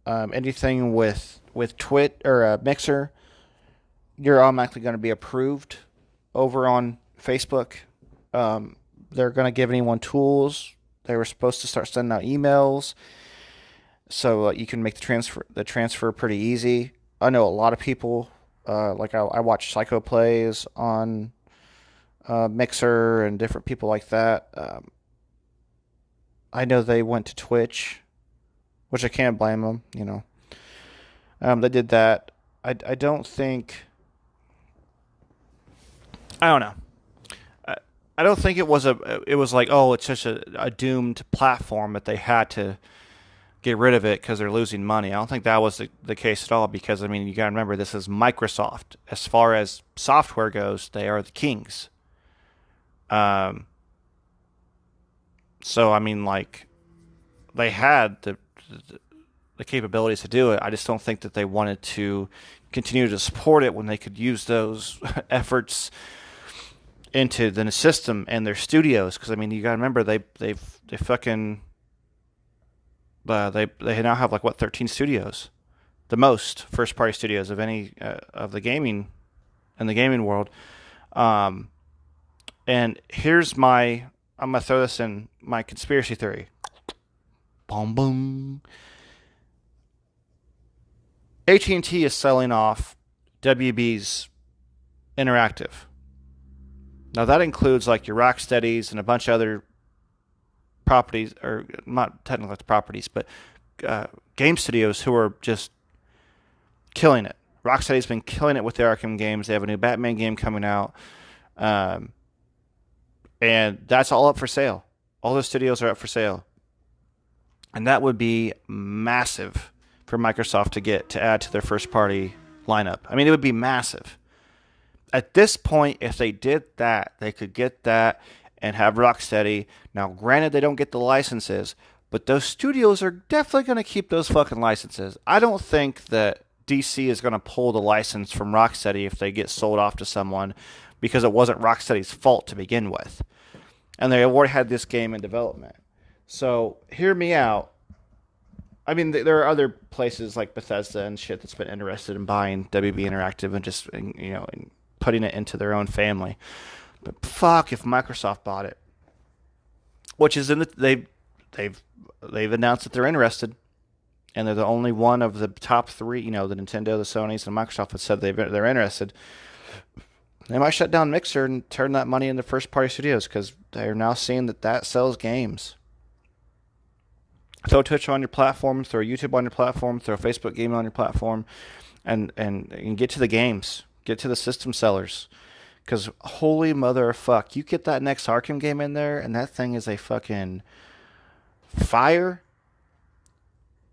anything with Twitch or Mixer. You're automatically going to be approved over on Facebook. They're going to give anyone tools. They were supposed to start sending out emails, so you can make the transfer pretty easy. I know a lot of people. Like I watch Psycho Plays on Mixer and different people like that. I know they went to Twitch, which I can't blame them. You know, they did that. I don't think. I don't know. I don't think it was like, oh, it's such a doomed platform that they had to get rid of it because they're losing money. I don't think that was the case at all, because I mean, you got to remember, this is Microsoft. As far as software goes, they are the kings. So I mean, like, they had the capabilities to do it. I just don't think that they wanted to continue to support it when they could use those efforts into the system and their studios. Because I mean, you got to remember, they fucking they now have like what, 13 studios, the most first party studios of any of the gaming in the gaming world. And here's I'm gonna throw this in my conspiracy theory. Boom boom. AT&T is selling off WB's Interactive. Now that includes like your Rocksteadies and a bunch of other properties, or not technically properties, but game studios who are just killing it. Rocksteady's been killing it with the Arkham games. They have a new Batman game coming out, and that's all up for sale. All those studios are up for sale, and that would be massive for Microsoft to add to their first party lineup. I mean, it would be massive. At this point, if they did that, they could get that and have Rocksteady. Now, granted, they don't get the licenses, but those studios are definitely going to keep those fucking licenses. I don't think that DC is going to pull the license from Rocksteady if they get sold off to someone, because it wasn't Rocksteady's fault to begin with. And they already had this game in development. So, hear me out. I mean, there are other places like Bethesda and shit that's been interested in buying WB Interactive and just, you know, and putting it into their own family. But fuck if Microsoft bought it, which is they've announced that they're interested, and they're the only one of the top three. You know, the Nintendo, the Sony's, and Microsoft have said they're interested. They might shut down Mixer and turn that money into first party studios, because they're now seeing that sells games. Throw Twitch on your platform, throw YouTube on your platform, throw Facebook gaming on your platform, and get to the games, get to the system sellers. Because holy mother of fuck, you get that next Arkham game in there, and that thing is a fucking fire.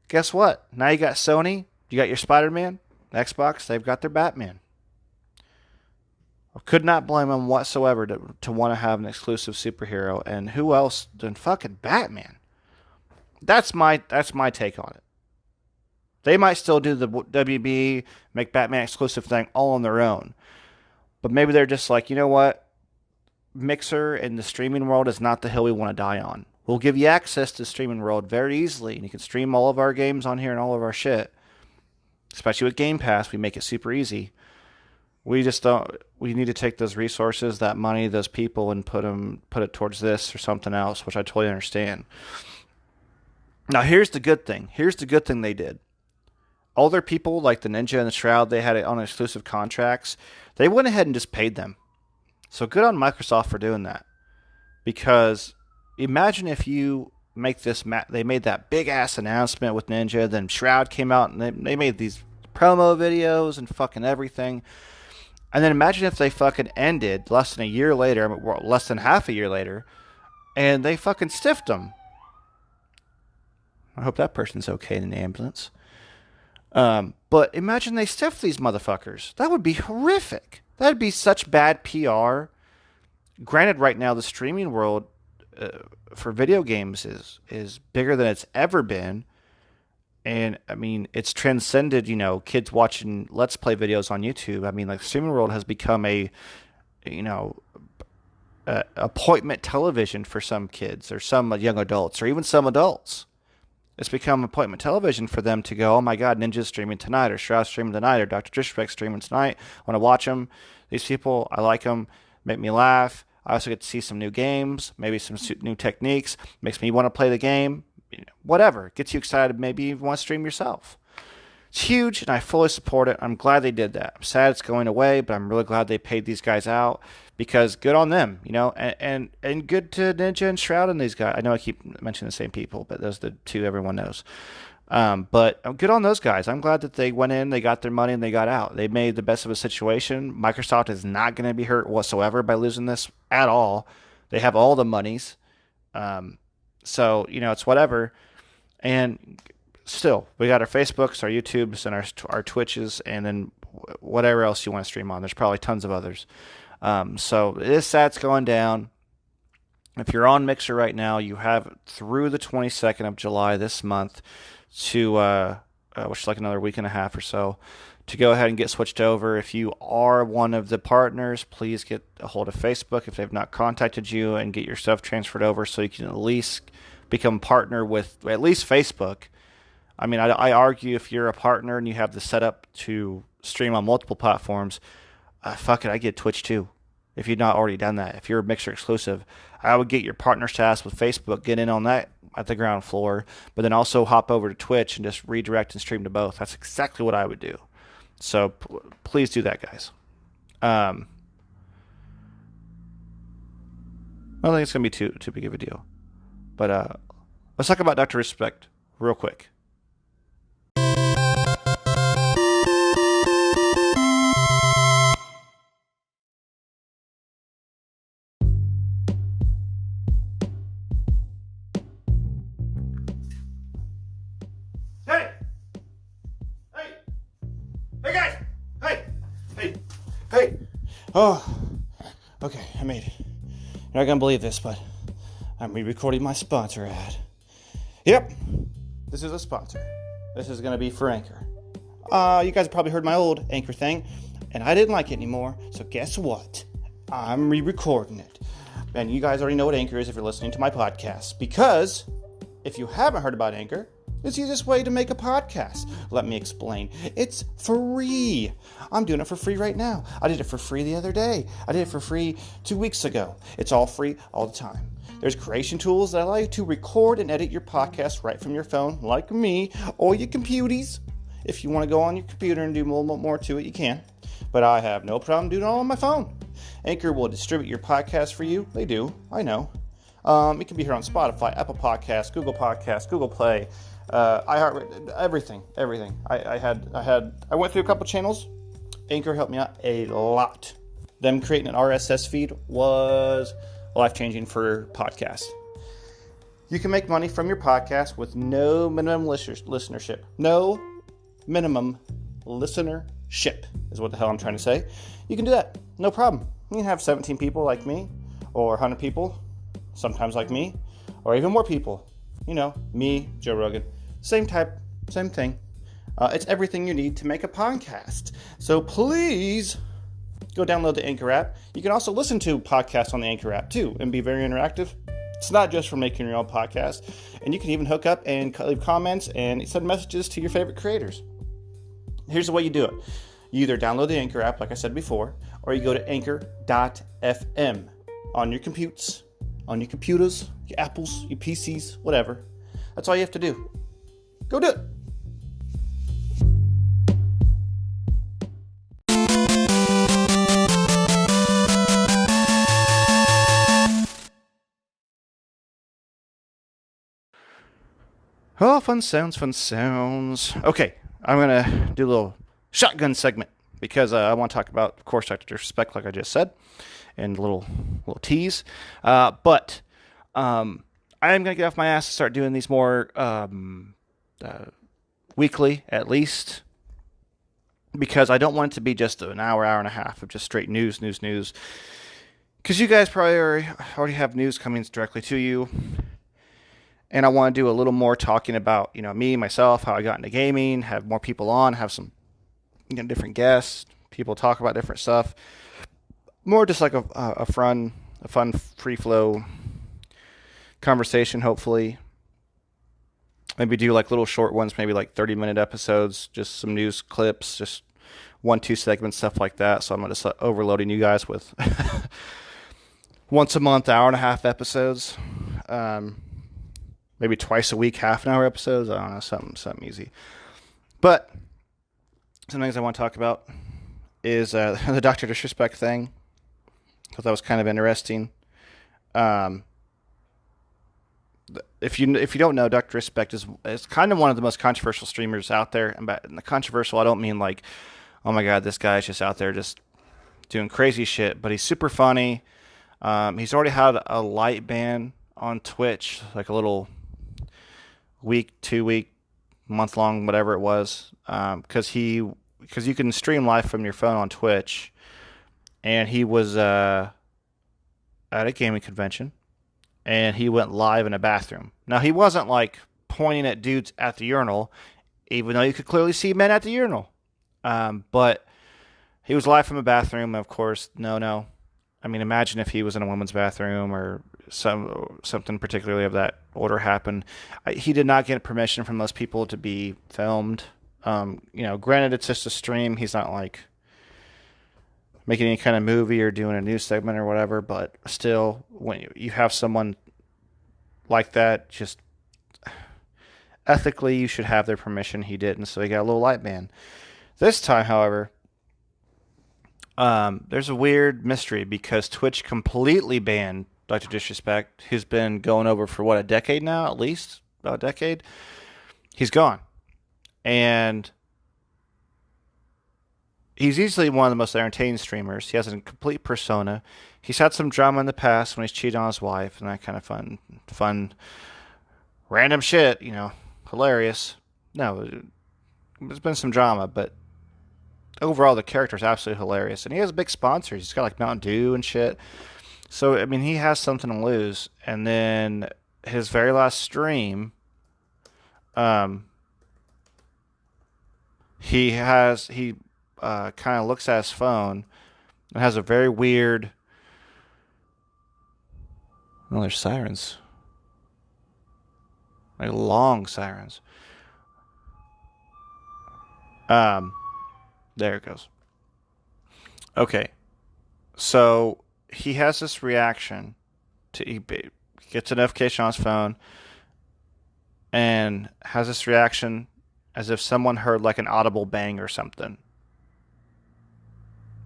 Guess what? Now you got Sony, you got your Spider-Man, Xbox, they've got their Batman. Could not blame them whatsoever to want to have an exclusive superhero. And who else than fucking Batman? That's my take on it. They might still do the WB, make Batman exclusive thing all on their own. But maybe they're just like, you know what? Mixer and the streaming world is not the hill we want to die on. We'll give you access to the streaming world very easily, and you can stream all of our games on here and all of our shit. Especially with Game Pass, we make it super easy. We just don't. We need to take those resources, that money, those people, and put it towards this or something else, which I totally understand. Now, here's the good thing. Here's the good thing they did. All their people, like the Ninja and the Shroud, they had it on exclusive contracts. They went ahead and just paid them. So good on Microsoft for doing that. Because imagine if you make this, they made that big ass announcement with Ninja, then Shroud came out and they made these promo videos and fucking everything. And then imagine if they fucking ended less than a year later, well, less than half a year later, and they fucking stiffed them. I hope that person's okay in an ambulance. But imagine they stiffed these motherfuckers. That would be horrific. That would be such bad PR. Granted, right now the streaming world for video games is bigger than it's ever been. And, I mean, it's transcended, kids watching Let's Play videos on YouTube. I mean, like, the streaming world has become appointment television for some kids or some young adults or even some adults. It's become appointment television for them to go, oh my God, Ninja's streaming tonight, or Shroud's streaming tonight, or Dr. Disrespect's streaming tonight. I want to watch them. These people, I like them, make me laugh. I also get to see some new games, maybe some new techniques. Makes me want to play the game. Whatever. Gets you excited. Maybe you want to stream yourself. It's huge, and I fully support it. I'm glad they did that. I'm sad it's going away, but I'm really glad they paid these guys out because good on them, and good to Ninja and Shroud and these guys. I know I keep mentioning the same people, but those are the two everyone knows. But good on those guys. I'm glad that they went in, they got their money, and they got out. They made the best of a situation. Microsoft is not going to be hurt whatsoever by losing this at all. They have all the monies. So, it's whatever. And still, we got our Facebooks, our YouTubes, and our Twitches, and then whatever else you want to stream on. There's probably tons of others. So this that's going down. If you're on Mixer right now, you have through the 22nd of July this month to, which is like another week and a half or so, to go ahead and get switched over. If you are one of the partners, please get a hold of Facebook if they've not contacted you and get your stuff transferred over so you can at least become partner with at least Facebook. I mean, I argue if you're a partner and you have the setup to stream on multiple platforms, fuck it, I get Twitch too. If you've not already done that, if you're a Mixer exclusive, I would get your partner status with Facebook, get in on that at the ground floor, but then also hop over to Twitch and just redirect and stream to both. That's exactly what I would do. So please do that, guys. I don't think it's going to be too big of a deal. But let's talk about Dr. Respect real quick. Hey! Oh, okay, I made it. You're not gonna believe this, but I'm re-recording my sponsor ad. Yep, this is a sponsor. This is gonna be for Anchor. You guys have probably heard my old Anchor thing, and I didn't like it anymore, so guess what? I'm re-recording it. And you guys already know what Anchor is if you're listening to my podcast, because if you haven't heard about Anchor, it's the easiest way to make a podcast. Let me explain. It's free. I'm doing it for free right now. I did it for free the other day. I did it for free 2 weeks ago. It's all free all the time. There's creation tools that allow you to record and edit your podcast right from your phone, like me, or your computies. If you want to go on your computer and do a little more to it, you can. But I have no problem doing it all on my phone. Anchor will distribute your podcast for you. They do. I know. It can be here on Spotify, Apple Podcasts, Google Play, iHeartRadio, everything. I went through a couple channels. Anchor helped me out a lot. Them creating an RSS feed was life-changing for podcasts. You can make money from your podcast with no minimum listenership. No minimum listener ship is what the hell I'm trying to say. You can do that. No problem. You can have 17 people like me, or 100 people, sometimes like me, or even more people. You know, me, Joe Rogan. Same type, same thing. It's everything you need to make a podcast. So please go download the Anchor app. You can also listen to podcasts on the Anchor app too and be very interactive. It's not just for making your own podcast. And you can even hook up and leave comments and send messages to your favorite creators. Here's the way you do it. You either download the Anchor app, like I said before, or you go to anchor.fm on your computers, your Apples, your PCs, whatever. That's all you have to do. Go do it. Oh, fun sounds. Okay, I'm going to do a little shotgun segment because I want to talk about, of course, Dr. Disrespect, like I just said, and a little tease. But I am going to get off my ass and start doing these more weekly, at least, because I don't want it to be just an hour and a half of just straight news. Because you guys probably already have news coming directly to you. And I want to do a little more talking about, me, myself, how I got into gaming, have more people on, have some different guests, people talk about different stuff. More just like a fun, free flow conversation, hopefully. Maybe do like little short ones, maybe like 30-minute episodes, just some news clips, just 1-2 segments, stuff like that. So I'm not just overloading you guys with once a month, hour-and-a-half episodes. Maybe twice a week, half-an-hour episodes. I don't know, something easy. But some things I want to talk about is the Dr. Disrespect thing. I thought that was kind of interesting. If you don't know, Dr. Disrespect is kind of one of the most controversial streamers out there. And by the controversial, I don't mean like, oh my God, this guy's just out there just doing crazy shit. But he's super funny. He's already had a light ban on Twitch, like a little week, 2-week, month-long, whatever it was, because you can stream live from your phone on Twitch, and he was at a gaming convention, and he went live in a bathroom. Now, he wasn't, like, pointing at dudes at the urinal, even though you could clearly see men at the urinal, but he was live from a bathroom, and of course, no. I mean, imagine if he was in a woman's bathroom or something particularly of that order happened. He did not get permission from those people to be filmed. Granted, it's just a stream. He's not like making any kind of movie or doing a news segment or whatever, but still, when you have someone like that, just ethically, you should have their permission. He didn't, so he got a little light ban. This time, however, there's a weird mystery because Twitch completely banned Dr. Disrespect, who's been going over for, a decade now, at least? About a decade? He's gone. And he's easily one of the most entertaining streamers. He has a complete persona. He's had some drama in the past when he's cheated on his wife and that kind of fun, random shit, hilarious. No, there's been some drama, but overall, the character is absolutely hilarious. And he has big sponsors. He's got like Mountain Dew and shit. So, I mean, he has something to lose. And then his very last stream, he kind of looks at his phone and has a very weird... Oh, there's sirens. Like long sirens. There it goes. Okay. So he has this reaction he gets a notification on his phone and has this reaction as if someone heard like an audible bang or something.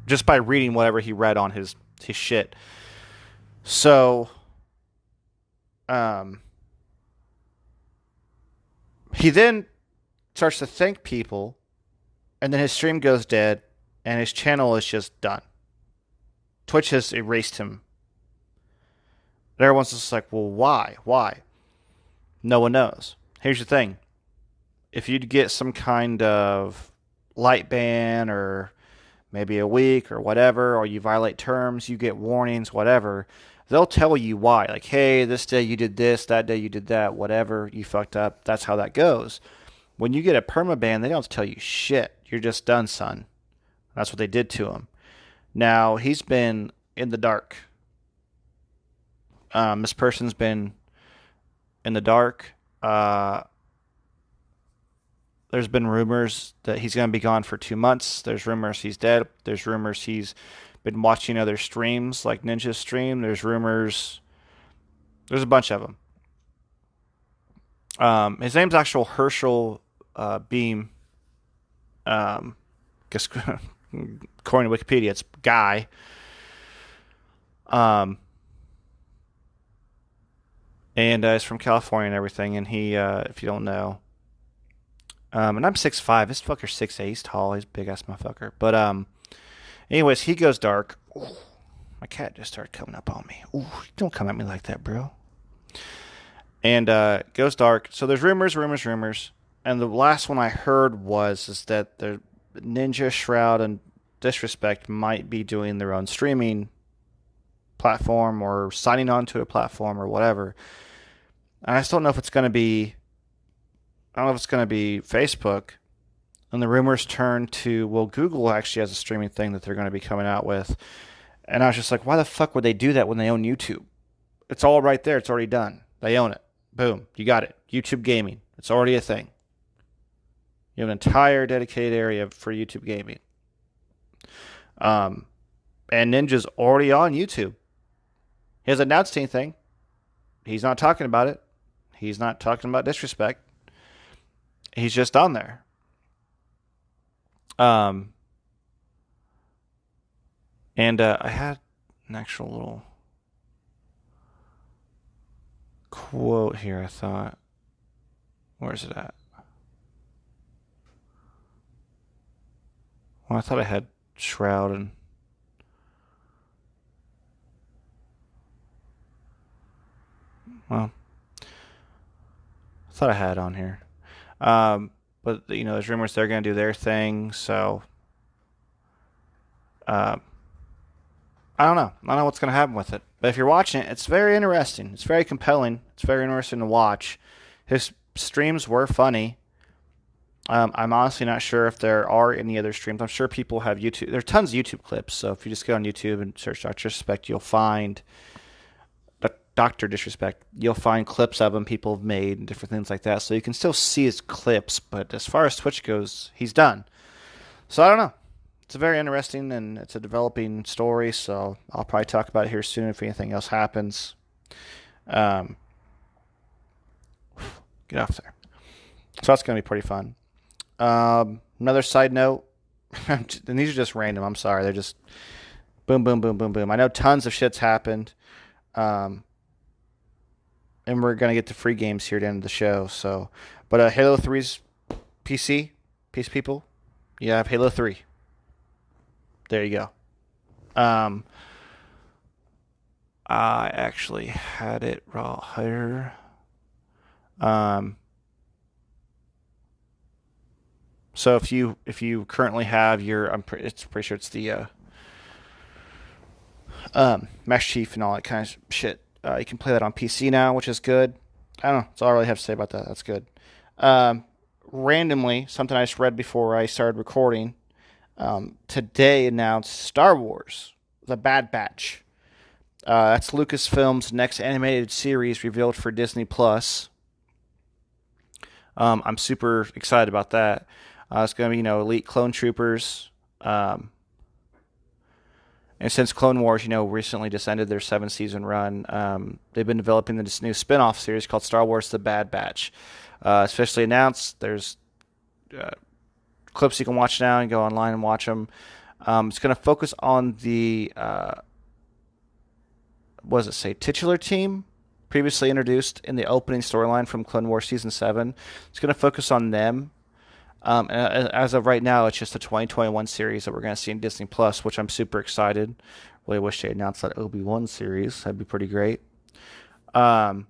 Just by reading whatever he read on his shit. So he then starts to thank people, and then his stream goes dead, and his channel is just done. Twitch has erased him. And everyone's just like, well, why? Why? No one knows. Here's the thing. If you'd get some kind of light ban or maybe a week or whatever, or you violate terms, you get warnings, whatever. They'll tell you why. Like, hey, this day you did this, that day you did that, whatever, you fucked up. That's how that goes. When you get a permaban, they don't tell you shit. You're just done, son. That's what they did to him. Now, he's been in the dark. This person's been in the dark. There's been rumors that he's going to be gone for 2 months. There's rumors he's dead. There's rumors he's been watching other streams like Ninja's stream. There's rumors. There's a bunch of them. His name's actual Herschel Beam. Guess according to Wikipedia, it's Guy. And he's from California and everything. And he, if you don't know, and I'm 6'5". This fucker's 6'8". He's tall. He's a big ass motherfucker. But anyways, he goes dark. Ooh, my cat just started coming up on me. Ooh, don't come at me like that, bro. And goes dark. So there's rumors. And the last one I heard is that the Ninja, Shroud, and Disrespect might be doing their own streaming platform or signing on to a platform or whatever. And I still don't know if it's going to be. I don't know if it's going to be Facebook. And the rumors turn to, well, Google actually has a streaming thing that they're going to be coming out with. And I was just like, why the fuck would they do that when they own YouTube? It's all right there. It's already done. They own it. Boom. You got it. YouTube gaming. It's already a thing. You have an entire dedicated area for YouTube gaming. And Ninja's already on YouTube. He hasn't announced anything. He's not talking about it. He's not talking about Disrespect. He's just on there. And I had an actual little quote here, I thought. Where's it at? Well, I thought I had Shroud and... Well, I thought I had it on here. But, you know, there's rumors they're going to do their thing, so... I don't know. I don't know what's going to happen with it. But if you're watching it, it's very interesting. It's very compelling. It's very interesting to watch. His streams were funny. I'm honestly not sure if there are any other streams. I'm sure people have YouTube. There are tons of YouTube clips. So if you just go on YouTube and search Dr. Disrespect, you'll find Dr. Disrespect. You'll find clips of him people have made and different things like that. So you can still see his clips. But as far as Twitch goes, he's done. So I don't know. It's a very interesting and it's a developing story. So I'll probably talk about it here soon if anything else happens. Get off there. So that's going to be pretty fun. Another side note, and these are just random. I'm sorry. They're just boom, boom, boom, boom, boom. I know tons of shit's happened. And we're going to get to free games here at the end of the show. So, but Halo 3's PC, people, you have Halo 3. There you go. I actually had it right here. So if you currently have your, it's pretty sure it's the Master Chief and all that kind of shit. You can play that on PC now, which is good. I don't know. That's all I really have to say about that. That's good. Randomly, something I just read before I started recording. Today announced Star Wars: The Bad Batch. That's Lucasfilm's next animated series revealed for Disney Plus. I'm super excited about that. It's going to be, elite clone troopers. And since Clone Wars, recently just ended their 7-season run, they've been developing this new spin-off series called Star Wars: The Bad Batch. It's officially announced. There's clips you can watch now and go online and watch them. It's going to focus on the, titular team previously introduced in the opening storyline from Clone Wars Season 7. It's going to focus on them. And as of right now, it's just a 2021 series that we're going to see in Disney Plus, which I'm super excited. Really wish they announced that Obi-Wan series. That'd be pretty great. But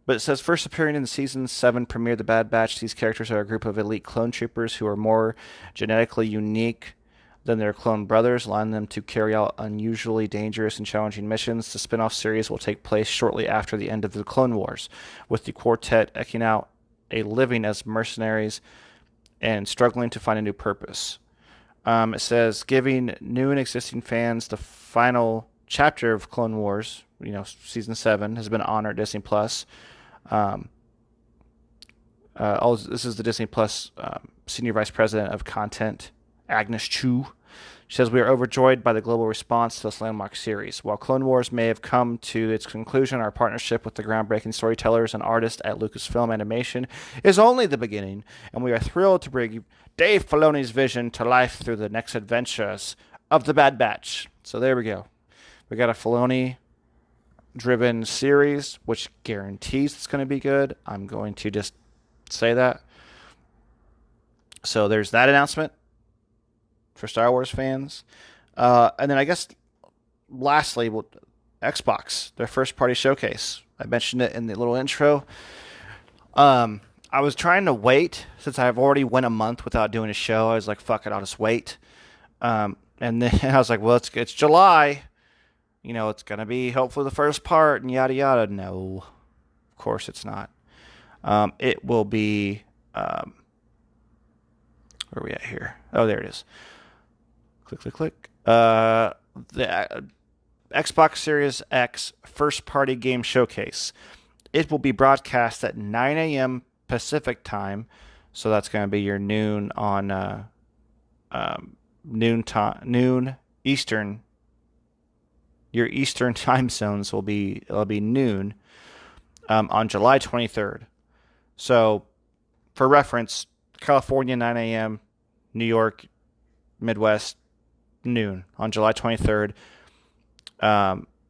But it says first appearing in the season 7 premiere, The Bad Batch. These characters are a group of elite clone troopers who are more genetically unique than their clone brothers, allowing them to carry out unusually dangerous and challenging missions. The spin-off series will take place shortly after the end of the Clone Wars, with the quartet eking out a living as mercenaries and struggling to find a new purpose. It says giving new and existing fans the final chapter of Clone Wars, season 7 has been honored at Disney Plus. This is the Disney Plus Senior Vice President of Content, Agnes Chu. She says, we are overjoyed by the global response to this landmark series. While Clone Wars may have come to its conclusion, our partnership with the groundbreaking storytellers and artists at Lucasfilm Animation is only the beginning, and we are thrilled to bring Dave Filoni's vision to life through the next adventures of The Bad Batch. So there we go. We got a Filoni-driven series, which guarantees it's going to be good. I'm going to just say that. So there's that announcement for Star Wars fans. And then I guess lastly, Xbox, their first party showcase. I mentioned it in the little intro. I was trying to wait since I've already went a month without doing a show. I was like, fuck it, I'll just wait. And then I was like, well, it's July. It's going to be hopefully the first part and yada yada. No, of course it's not. It will be, where are we at here? Oh, there it is. Click. The Xbox Series X first party game showcase. It will be broadcast at 9 a.m. Pacific time. So that's going to be your noon on, noon Eastern. Your Eastern time zones will be noon, on July 23rd. So, for reference, California 9 a.m., New York, Midwest, noon on July 23rd.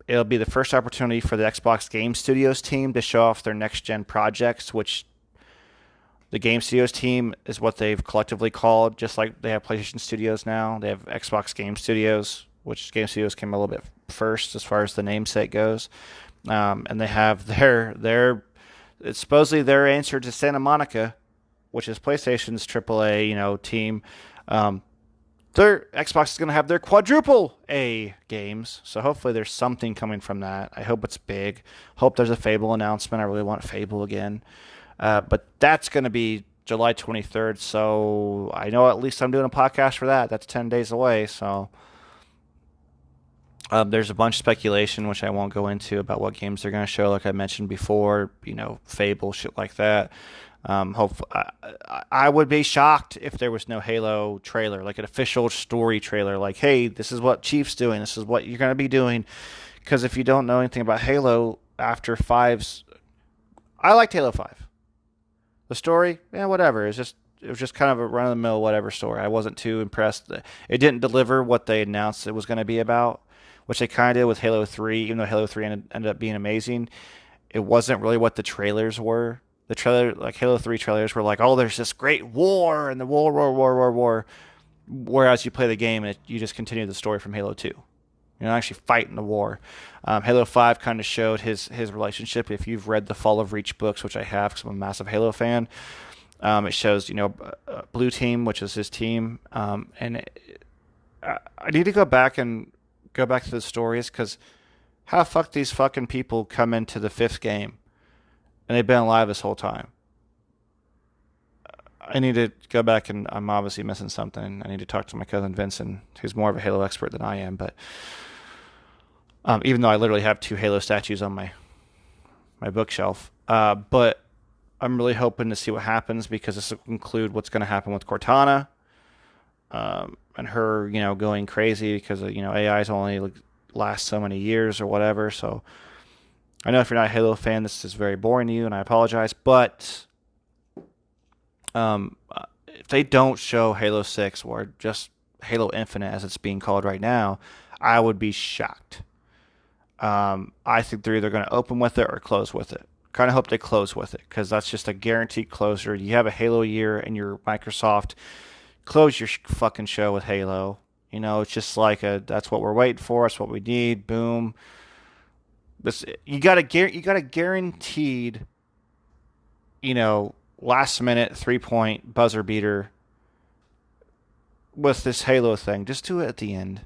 It'll be the first opportunity for the Xbox Game Studios team to show off their next-gen projects, which the Game Studios team is what they've collectively called, just like they have PlayStation Studios now. They have Xbox Game Studios, which Game Studios came a little bit first as far as the namesake goes. And they have it's supposedly their answer to Santa Monica, which is PlayStation's AAA, team. Their Xbox is going to have their quadruple A games, so hopefully there's something coming from that. I hope it's big. Hope there's a Fable announcement. I really want Fable again. But that's going to be July 23rd, so I know at least I'm doing a podcast for that. That's 10 days away, so there's a bunch of speculation, which I won't go into, about what games they're going to show, like I mentioned before, Fable, shit like that. I would be shocked if there was no Halo trailer, like an official story trailer, like, hey, this is what Chief's doing, this is what you're going to be doing. Because if you don't know anything about Halo, after 5's... I liked Halo 5. The story, whatever. It was just kind of a run-of-the-mill whatever story. I wasn't too impressed. It didn't deliver what they announced it was going to be about, which they kind of did with Halo 3, even though Halo 3 ended up being amazing. It wasn't really what the trailers were. The trailer, like Halo 3 trailers, were like, oh, there's this great war, and the war. Whereas you play the game, and you just continue the story from Halo 2. You're not actually fighting the war. Halo 5 kind of showed his relationship. If you've read the Fall of Reach books, which I have because I'm a massive Halo fan, it shows, Blue Team, which is his team. I need to go back to the stories, because how the fuck these fucking people come into the 5th game and they've been alive this whole time? I need to go back, and I'm obviously missing something. I need to talk to my cousin Vincent, who's more of a Halo expert than I am. But even though I literally have 2 Halo statues on my bookshelf, but I'm really hoping to see what happens, because this will include what's going to happen with Cortana, and her, going crazy because AIs only last so many years or whatever. So I know if you're not a Halo fan, this is very boring to you, and I apologize. But if they don't show Halo 6, or just Halo Infinite as it's being called right now, I would be shocked. I think they're either going to open with it or close with it. Kind of hope they close with it, because that's just a guaranteed closer. You have a Halo year, and you're Microsoft. Close your fucking show with Halo. It's just like that's what we're waiting for. That's what we need. Boom. You got a guaranteed last minute 3-point buzzer beater with this Halo thing. Just do it at the end.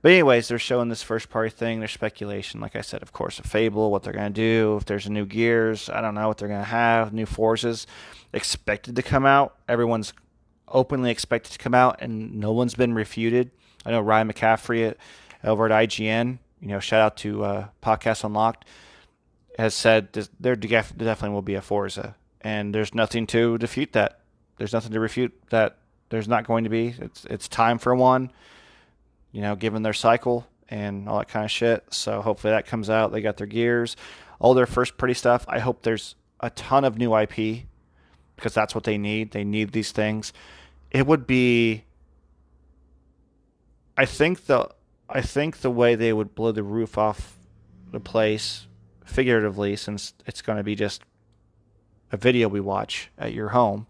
But anyways, they're showing this first party thing. There's speculation, like I said, of course, a Fable, what they're going to do. If there's a new Gears, I don't know what they're going to have. New Forzas expected to come out. Everyone's openly expected to come out, and no one's been refuted. I know Ryan McCaffrey over at IGN, shout out to Podcast Unlocked, has said there definitely will be a Forza, and there's nothing to defute that. There's nothing to refute that. There's not going to be. It's time for one. Given their cycle and all that kind of shit. So hopefully that comes out. They got their Gears, all their first party stuff. I hope there's a ton of new IP because that's what they need. They need these things. It would be, I think the way they would blow the roof off the place, figuratively, since it's going to be just a video we watch at your home.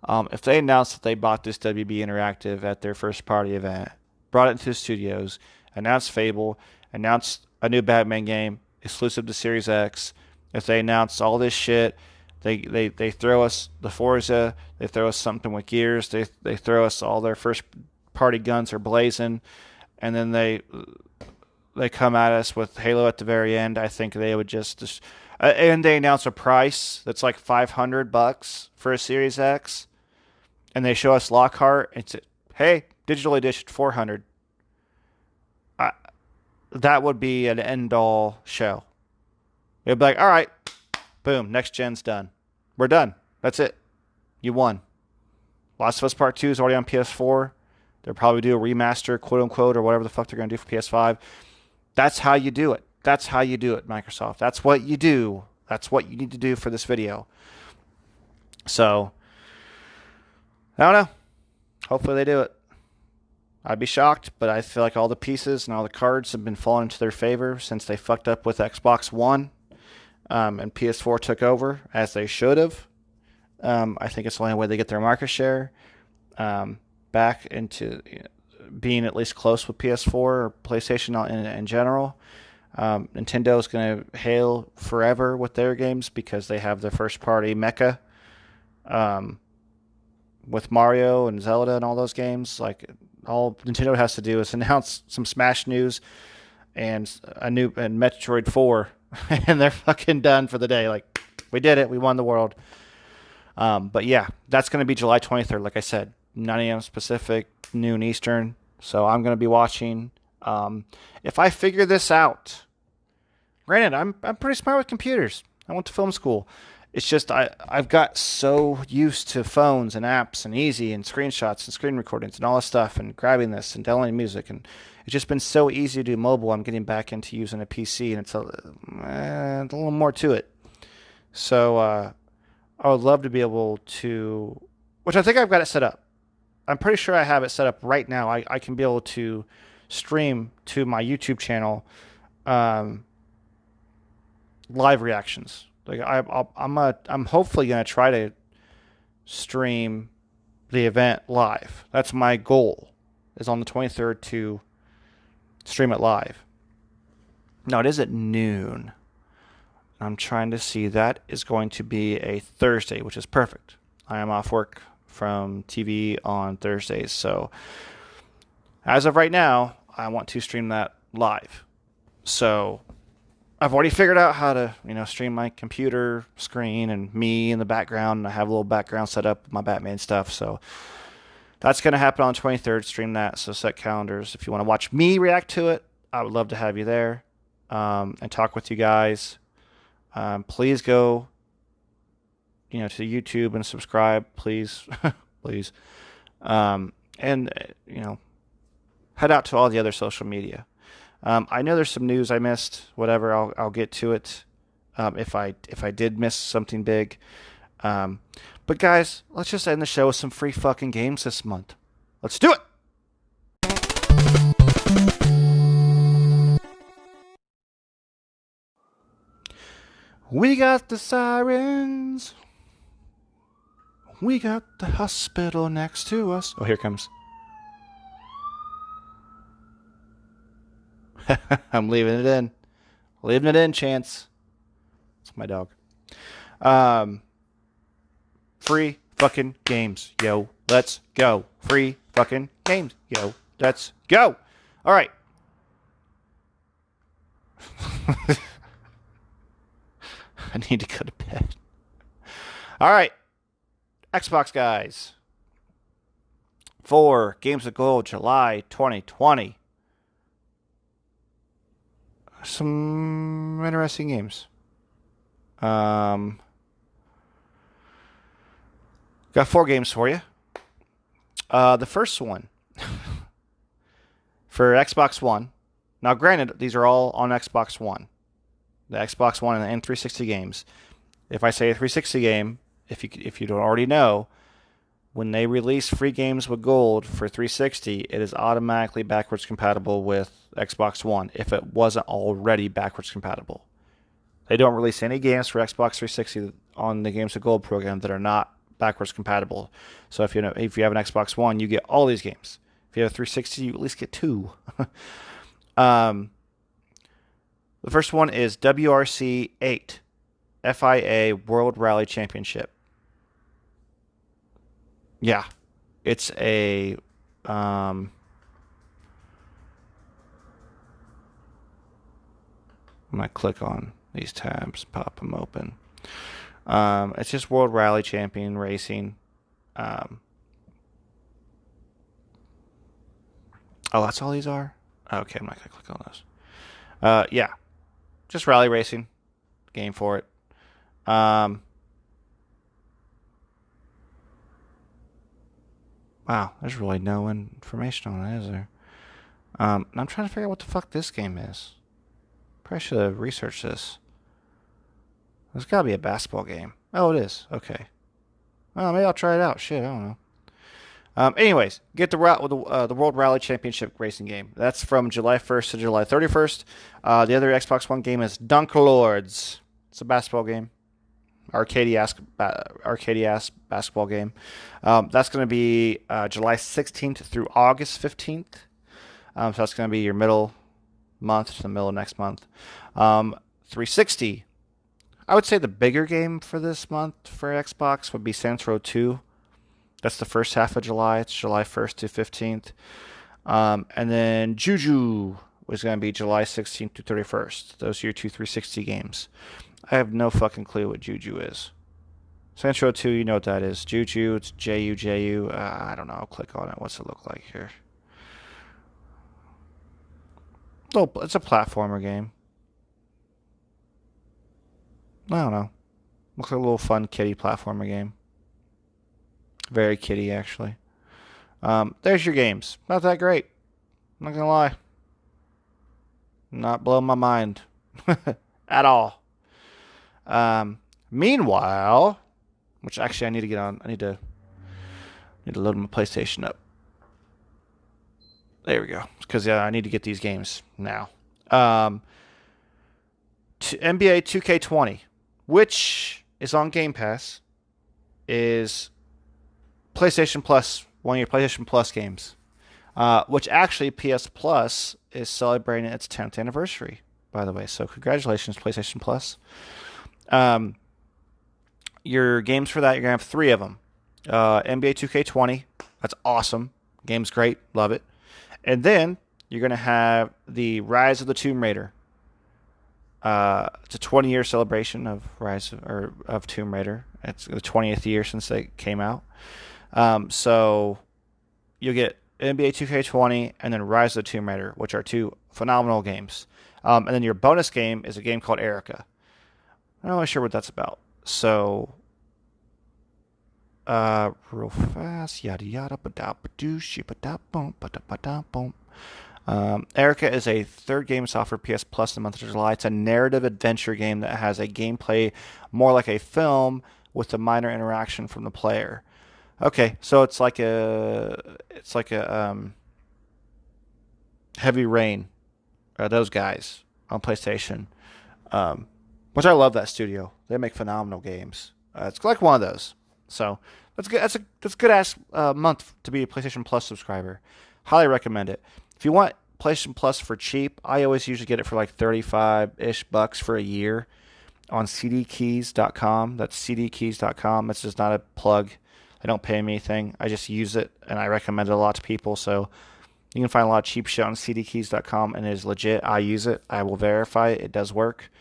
If they announced that they bought this WB Interactive at their first party event, brought it into the studios, announced Fable, announced a new Batman game exclusive to Series X. If they announced all this shit, they throw us the Forza, they throw us something with Gears, they throw us all their first party guns are blazing, and then they come at us with Halo at the very end. I think they would just and they announce a price that's like $500 for a Series X, and they show us Lockhart. It's hey, digital edition $400. That would be an end-all show. It'd be like, all right, boom, next gen's done. We're done. That's it. You won. Last of Us Part 2 is already on PS4. They'll probably do a remaster, quote-unquote, or whatever the fuck they're going to do for PS5. That's how you do it. That's how you do it, Microsoft. That's what you do. That's what you need to do for this video. So, I don't know. Hopefully they do it. I'd be shocked, but I feel like all the pieces and all the cards have been falling into their favor since they fucked up with Xbox One and PS4 took over, as they should have. I think it's the only way they get their market share back into being at least close with PS4 or PlayStation in general. Nintendo is going to hail forever with their games because they have their first-party mecha with Mario and Zelda and all those games. Like, all Nintendo has to do is announce some Smash news and Metroid 4, and they're fucking done for the day. Like, we did it. We won the world. But yeah, that's going to be July 23rd, like I said, 9 a.m. Pacific, noon Eastern. So I'm going to be watching. If I figure this out, granted, I'm pretty smart with computers. I went to film school. It's just I've got so used to phones and apps and easy and screenshots and screen recordings and all this stuff and grabbing this and downloading music, and it's just been so easy to do mobile. I'm getting back into using a PC, and it's a little more to it. So I would love to be able to, which I think I've got it set up. I'm pretty sure I have it set up right now. I can be able to stream to my YouTube channel live reactions. Like I'm hopefully gonna try to stream the event live. That's my goal, is on the 23rd to stream it live. Now it is at noon. I'm trying to see, that is going to be a Thursday, which is perfect. I am off work from TV on Thursdays, so as of right now, I want to stream that live. So I've already figured out how to, stream my computer screen and me in the background. And I have a little background set up with my Batman stuff. So that's going to happen on the 23rd. Stream that. So set calendars. If you want to watch me react to it, I would love to have you there and talk with you guys. Please go, to YouTube and subscribe, please, please. And head out to all the other social media. I know there's some news I missed. Whatever, I'll get to it. If I did miss something big, but guys, let's just end the show with some free fucking games this month. Let's do it. We got the sirens. We got the hospital next to us. Oh, here it comes. I'm leaving it in. Leaving it in, Chance. It's my dog. Free fucking games, yo. Let's go. Free fucking games, yo. Let's go. All right. I need to go to bed. All right. Xbox guys. For Games of Gold, July 2020. Some interesting games. Got 4 games for you. The first one for Xbox One. Now, granted, these are all on Xbox One. The Xbox One and 360 games. If I say a 360 game, if you don't already know, when they release free games with gold for 360, it is automatically backwards compatible with Xbox One if it wasn't already backwards compatible. They don't release any games for Xbox 360 on the Games of Gold program that are not backwards compatible. So if you have an Xbox One, you get all these games. If you have a 360, you at least get 2. The first one is WRC 8 FIA World Rally Championship. Yeah, it's a I'm going to click on these tabs, pop them open. It's just World Rally Champion Racing. Oh, that's all these are? Okay, I'm not going to click on those. Yeah, just rally racing. Game for it. Wow, there's really no information on it, is there? I'm trying to figure out what the fuck this game is. Probably should have researched this. There's got to be a basketball game. Oh, it is. Okay. Well, maybe I'll try it out. Shit, I don't know. Anyways, get the World Rally Championship racing game. That's from July 1st to July 31st. The other Xbox One game is Dunk Lords. It's a basketball game. Arcade-ass basketball game. That's going to be July 16th through August 15th. So that's going to be your middle month to the middle of next month. 360. I would say the bigger game for this month for Xbox would be Saints Row 2. That's the first half of July. It's July 1st to 15th. And then Juju was going to be July 16th to 31st. Those are your 2 360 games. I have no fucking clue what Juju is. Saints Row 2, you know what that is. Juju, it's J-U-J-U. I don't know. I'll click on it. What's it look like here? Oh, it's a platformer game. I don't know. Looks like a little fun kiddie platformer game. Very kiddie, actually. There's your games. Not that great. I'm not going to lie. Not blowing my mind. At all. Meanwhile, which actually I need to get on. I need to load my PlayStation up. There we go. Because I need to get these games now. NBA 2K20, which is on Game Pass, is PlayStation Plus, one of your PlayStation Plus games. Which actually PS Plus is celebrating its 10th anniversary, by the way. So congratulations, PlayStation Plus. Your games for that, you're going to have 3 of them. NBA 2K20, that's awesome. Game's great, love it. And then you're going to have the Rise of the Tomb Raider. It's a 20-year celebration of of Tomb Raider. It's the 20th year since they came out. So you'll get NBA 2K20 and then Rise of the Tomb Raider, which are 2 phenomenal games. And then your bonus game is a game called Erica. I'm not really sure what that's about. So, real fast, yada yada ba da ba doo shi ba da boom ba da ba da boom. Erica is a third game software PS Plus in the month of July. It's a narrative adventure game that has a gameplay more like a film with a minor interaction from the player. Okay, so it's like a Heavy Rain, those guys on PlayStation, which I love that studio. They make phenomenal games. It's like one of those. So that's good. That's a good ass month to be a PlayStation Plus subscriber. Highly recommend it. If you want PlayStation Plus for cheap, I always usually get it for like $35-ish for a year. on cdkeys.com. That's cdkeys.com. It's just not a plug. I don't pay me anything. I just use it, and I recommend it a lot to people. So you can find a lot of cheap shit on cdkeys.com, and it is legit. I use it. I will verify it. It does work.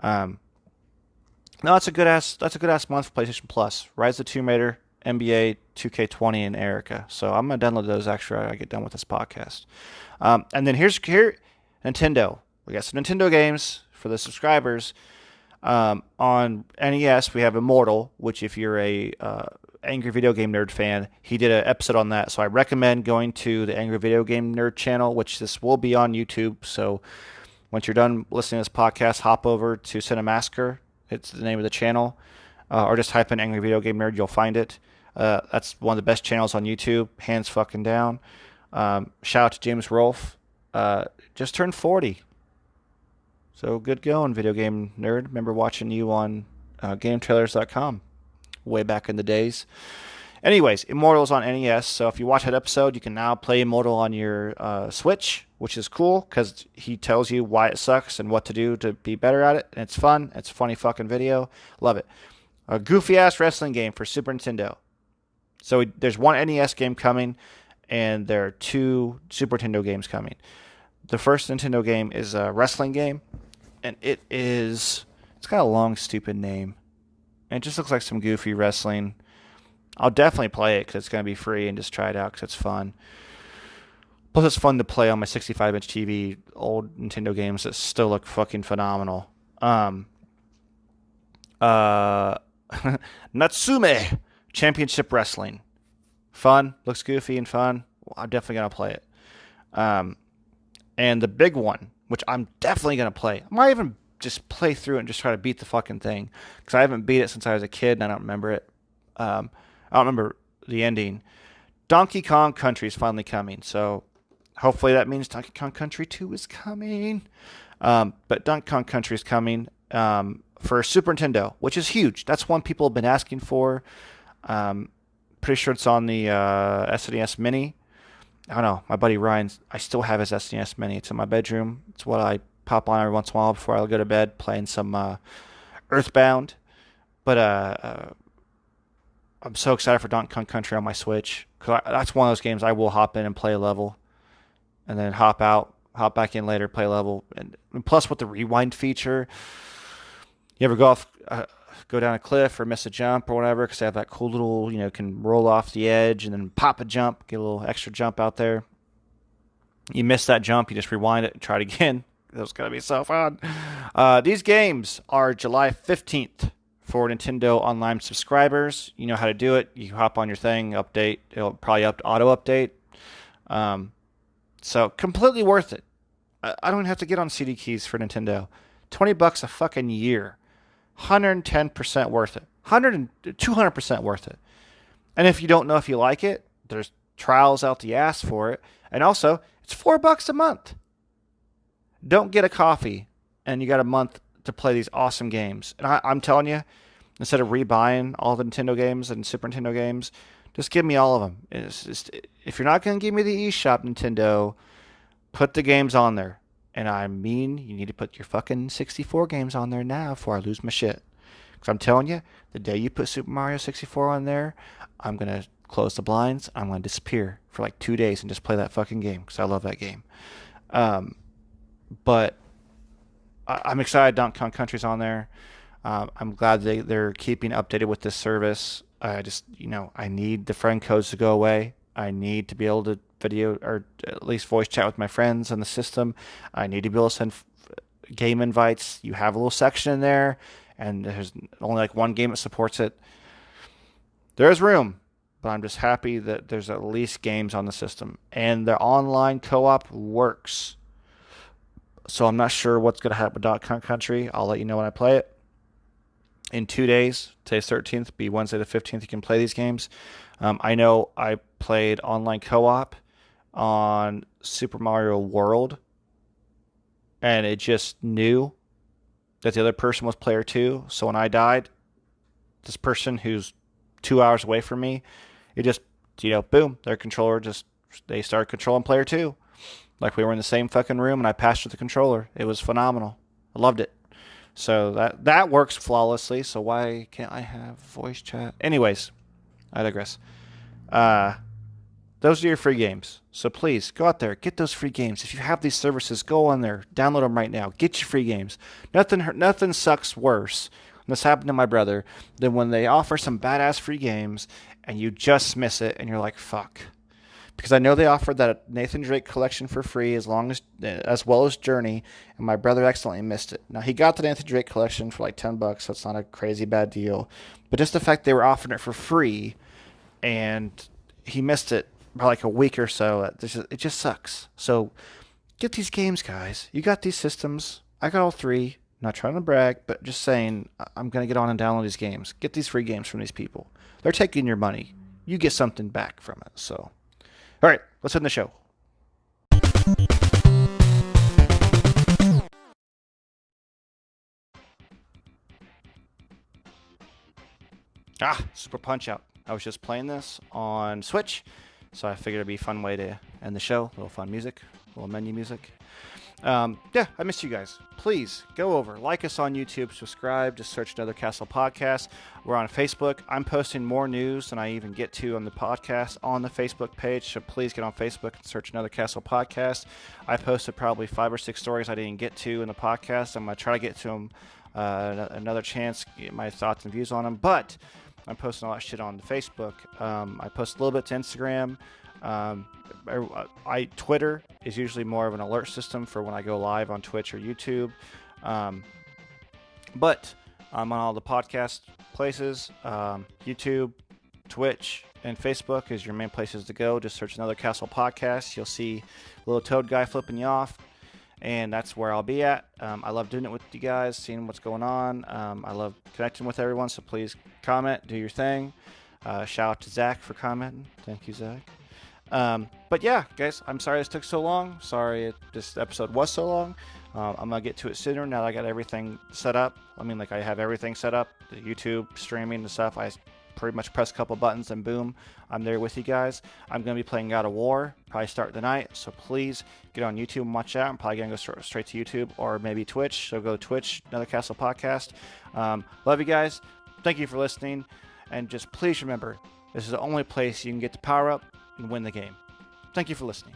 No, that's a good ass month for PlayStation Plus. Rise of the Tomb Raider, NBA 2K20, and Erica. So I'm gonna download those after I get done with this podcast. And then here Nintendo. We got some Nintendo games for the subscribers. On NES, we have Immortal, which if you're a Angry Video Game Nerd fan, he did an episode on that. So I recommend going to the Angry Video Game Nerd channel, which this will be on YouTube. So once you're done listening to this podcast, hop over to Cinemassacre. It's the name of the channel. Or just type in Angry Video Game Nerd, you'll find it. That's one of the best channels on YouTube, hands fucking down. Shout out to James Rolfe. Just turned 40. So good going, Video Game Nerd. Remember watching you on GameTrailers.com way back in the days. Anyways, Immortal's on NES, so if you watch that episode, you can now play Immortal on your Switch, which is cool because he tells you why it sucks and what to do to be better at it. And it's fun. It's a funny fucking video. Love it. A goofy-ass wrestling game for Super Nintendo. So there's one NES game coming, and there are 2 Super Nintendo games coming. The first Nintendo game is a wrestling game, and it's got a long, stupid name. And it just looks like some goofy wrestling. I'll definitely play it because it's going to be free and just try it out because it's fun. Plus, it's fun to play on my 65-inch TV, old Nintendo games that still look fucking phenomenal. Natsume Championship Wrestling. Fun. Looks goofy and fun. I'm definitely going to play it. And the big one, which I'm definitely going to play. I might even just play through it and just try to beat the fucking thing. Because I haven't beat it since I was a kid and I don't remember it. I don't remember the ending. Donkey Kong Country is finally coming. So hopefully that means Donkey Kong Country 2 is coming. But Donkey Kong Country is coming for Super Nintendo, which is huge. That's one people have been asking for. Pretty sure it's on the SNES Mini. I don't know. My buddy Ryan, I still have his SNES Mini. It's in my bedroom. It's what I pop on every once in a while before I go to bed, playing some Earthbound. But I'm so excited for Donkey Kong Country on my Switch. Because that's one of those games I will hop in and play a level. And then hop out, hop back in later, play a level. And plus with the rewind feature, you ever go down a cliff or miss a jump or whatever, because they have that cool little, can roll off the edge and then pop a jump, get a little extra jump out there. You miss that jump, you just rewind it and try it again. That's going to be so fun. These games are July 15th for Nintendo Online subscribers. You know how to do it. You hop on your thing, update. It'll probably auto update. So completely worth it. I don't have to get on CD keys for Nintendo. $20 a fucking year. 110% worth it. 200% worth it. And if you don't know if you like it, there's trials out the ass for it. And also, it's $4 a month. Don't get a coffee and you got a month to play these awesome games. And I'm telling you, instead of rebuying all the Nintendo games and Super Nintendo games, just give me all of them. If you're not going to give me the eShop, Nintendo, put the games on there. And I mean, you need to put your fucking 64 games on there now before I lose my shit. Because I'm telling you, the day you put Super Mario 64 on there, I'm going to close the blinds. I'm going to disappear for like 2 days and just play that fucking game because I love that game. But I'm excited Donkey Kong Country's on there. I'm glad they're keeping updated with this service. I just, I need the friend codes to go away. I need to be able to video or at least voice chat with my friends on the system. I need to be able to send game invites. You have a little section in there, and there's only like one game that supports it. There's room, but I'm just happy that there's at least games on the system. And the online co-op works. So I'm not sure what's going to happen with Donkey Kong Country. I'll let you know when I play it. In 2 days, today's 13th, be Wednesday the 15th, you can play these games. I know I played online co-op on Super Mario World, and it just knew that the other person was player 2. So when I died, this person who's 2 hours away from me, it just, boom, their controller they started controlling player 2. Like we were in the same fucking room and I passed with the controller. It was phenomenal. I loved it. So that works flawlessly. So why can't I have voice chat? Anyways, I digress. Those are your free games. So please go out there, get those free games. If you have these services, go on there, download them right now. Get your free games. Nothing sucks worse. And this happened to my brother than when they offer some badass free games and you just miss it and you're like, fuck. Because I know they offered that Nathan Drake collection for free as well as Journey, and my brother accidentally missed it. Now he got the Nathan Drake collection for like $10, so it's not a crazy bad deal. But just the fact they were offering it for free, and he missed it by like a week or so, it just sucks. So get these games, guys. You got these systems. I got all three. Not trying to brag, but just saying I'm gonna get on and download these games. Get these free games from these people. They're taking your money. You get something back from it. So. All right, let's end the show. Super Punch-Out. I was just playing this on Switch, so I figured it'd be a fun way to end the show. A little fun music, a little menu music. Yeah, I missed you guys. Please go over, like us on YouTube, subscribe, just search Another Castle Podcast. We're on Facebook. I'm posting more news than I even get to on the podcast on the Facebook page, so please get on Facebook and search Another Castle Podcast. I posted probably 5 or 6 stories I didn't get to in the podcast. I'm going to try to get to them another chance, get my thoughts and views on them, but I'm posting a lot of shit on the Facebook. I post a little bit to Instagram. Twitter is usually more of an alert system for when I go live on Twitch or YouTube. But I'm on all the podcast places. YouTube, Twitch, and Facebook is your main places to go. Just search Another Castle Podcast. You'll see a little toad guy flipping you off, and that's where I'll be at. I love doing it with you guys, seeing what's going on. I love connecting with everyone, so please comment, do your thing. Shout out to Zach for commenting. Thank you, Zach. But yeah, guys, I'm sorry this took so long. Sorry this episode was so long. I'm going to get to it sooner now that I got everything set up. I mean, like I have everything set up, the YouTube streaming and stuff. I pretty much press a couple buttons and boom, I'm there with you guys. I'm going to be playing God of War, probably start tonight. So please get on YouTube and watch that. I'm probably going to go straight to YouTube or maybe Twitch. So go to Twitch, Another Castle Podcast. Love you guys. Thank you for listening. And just please remember, this is the only place you can get the power up and win the game. Thank you for listening.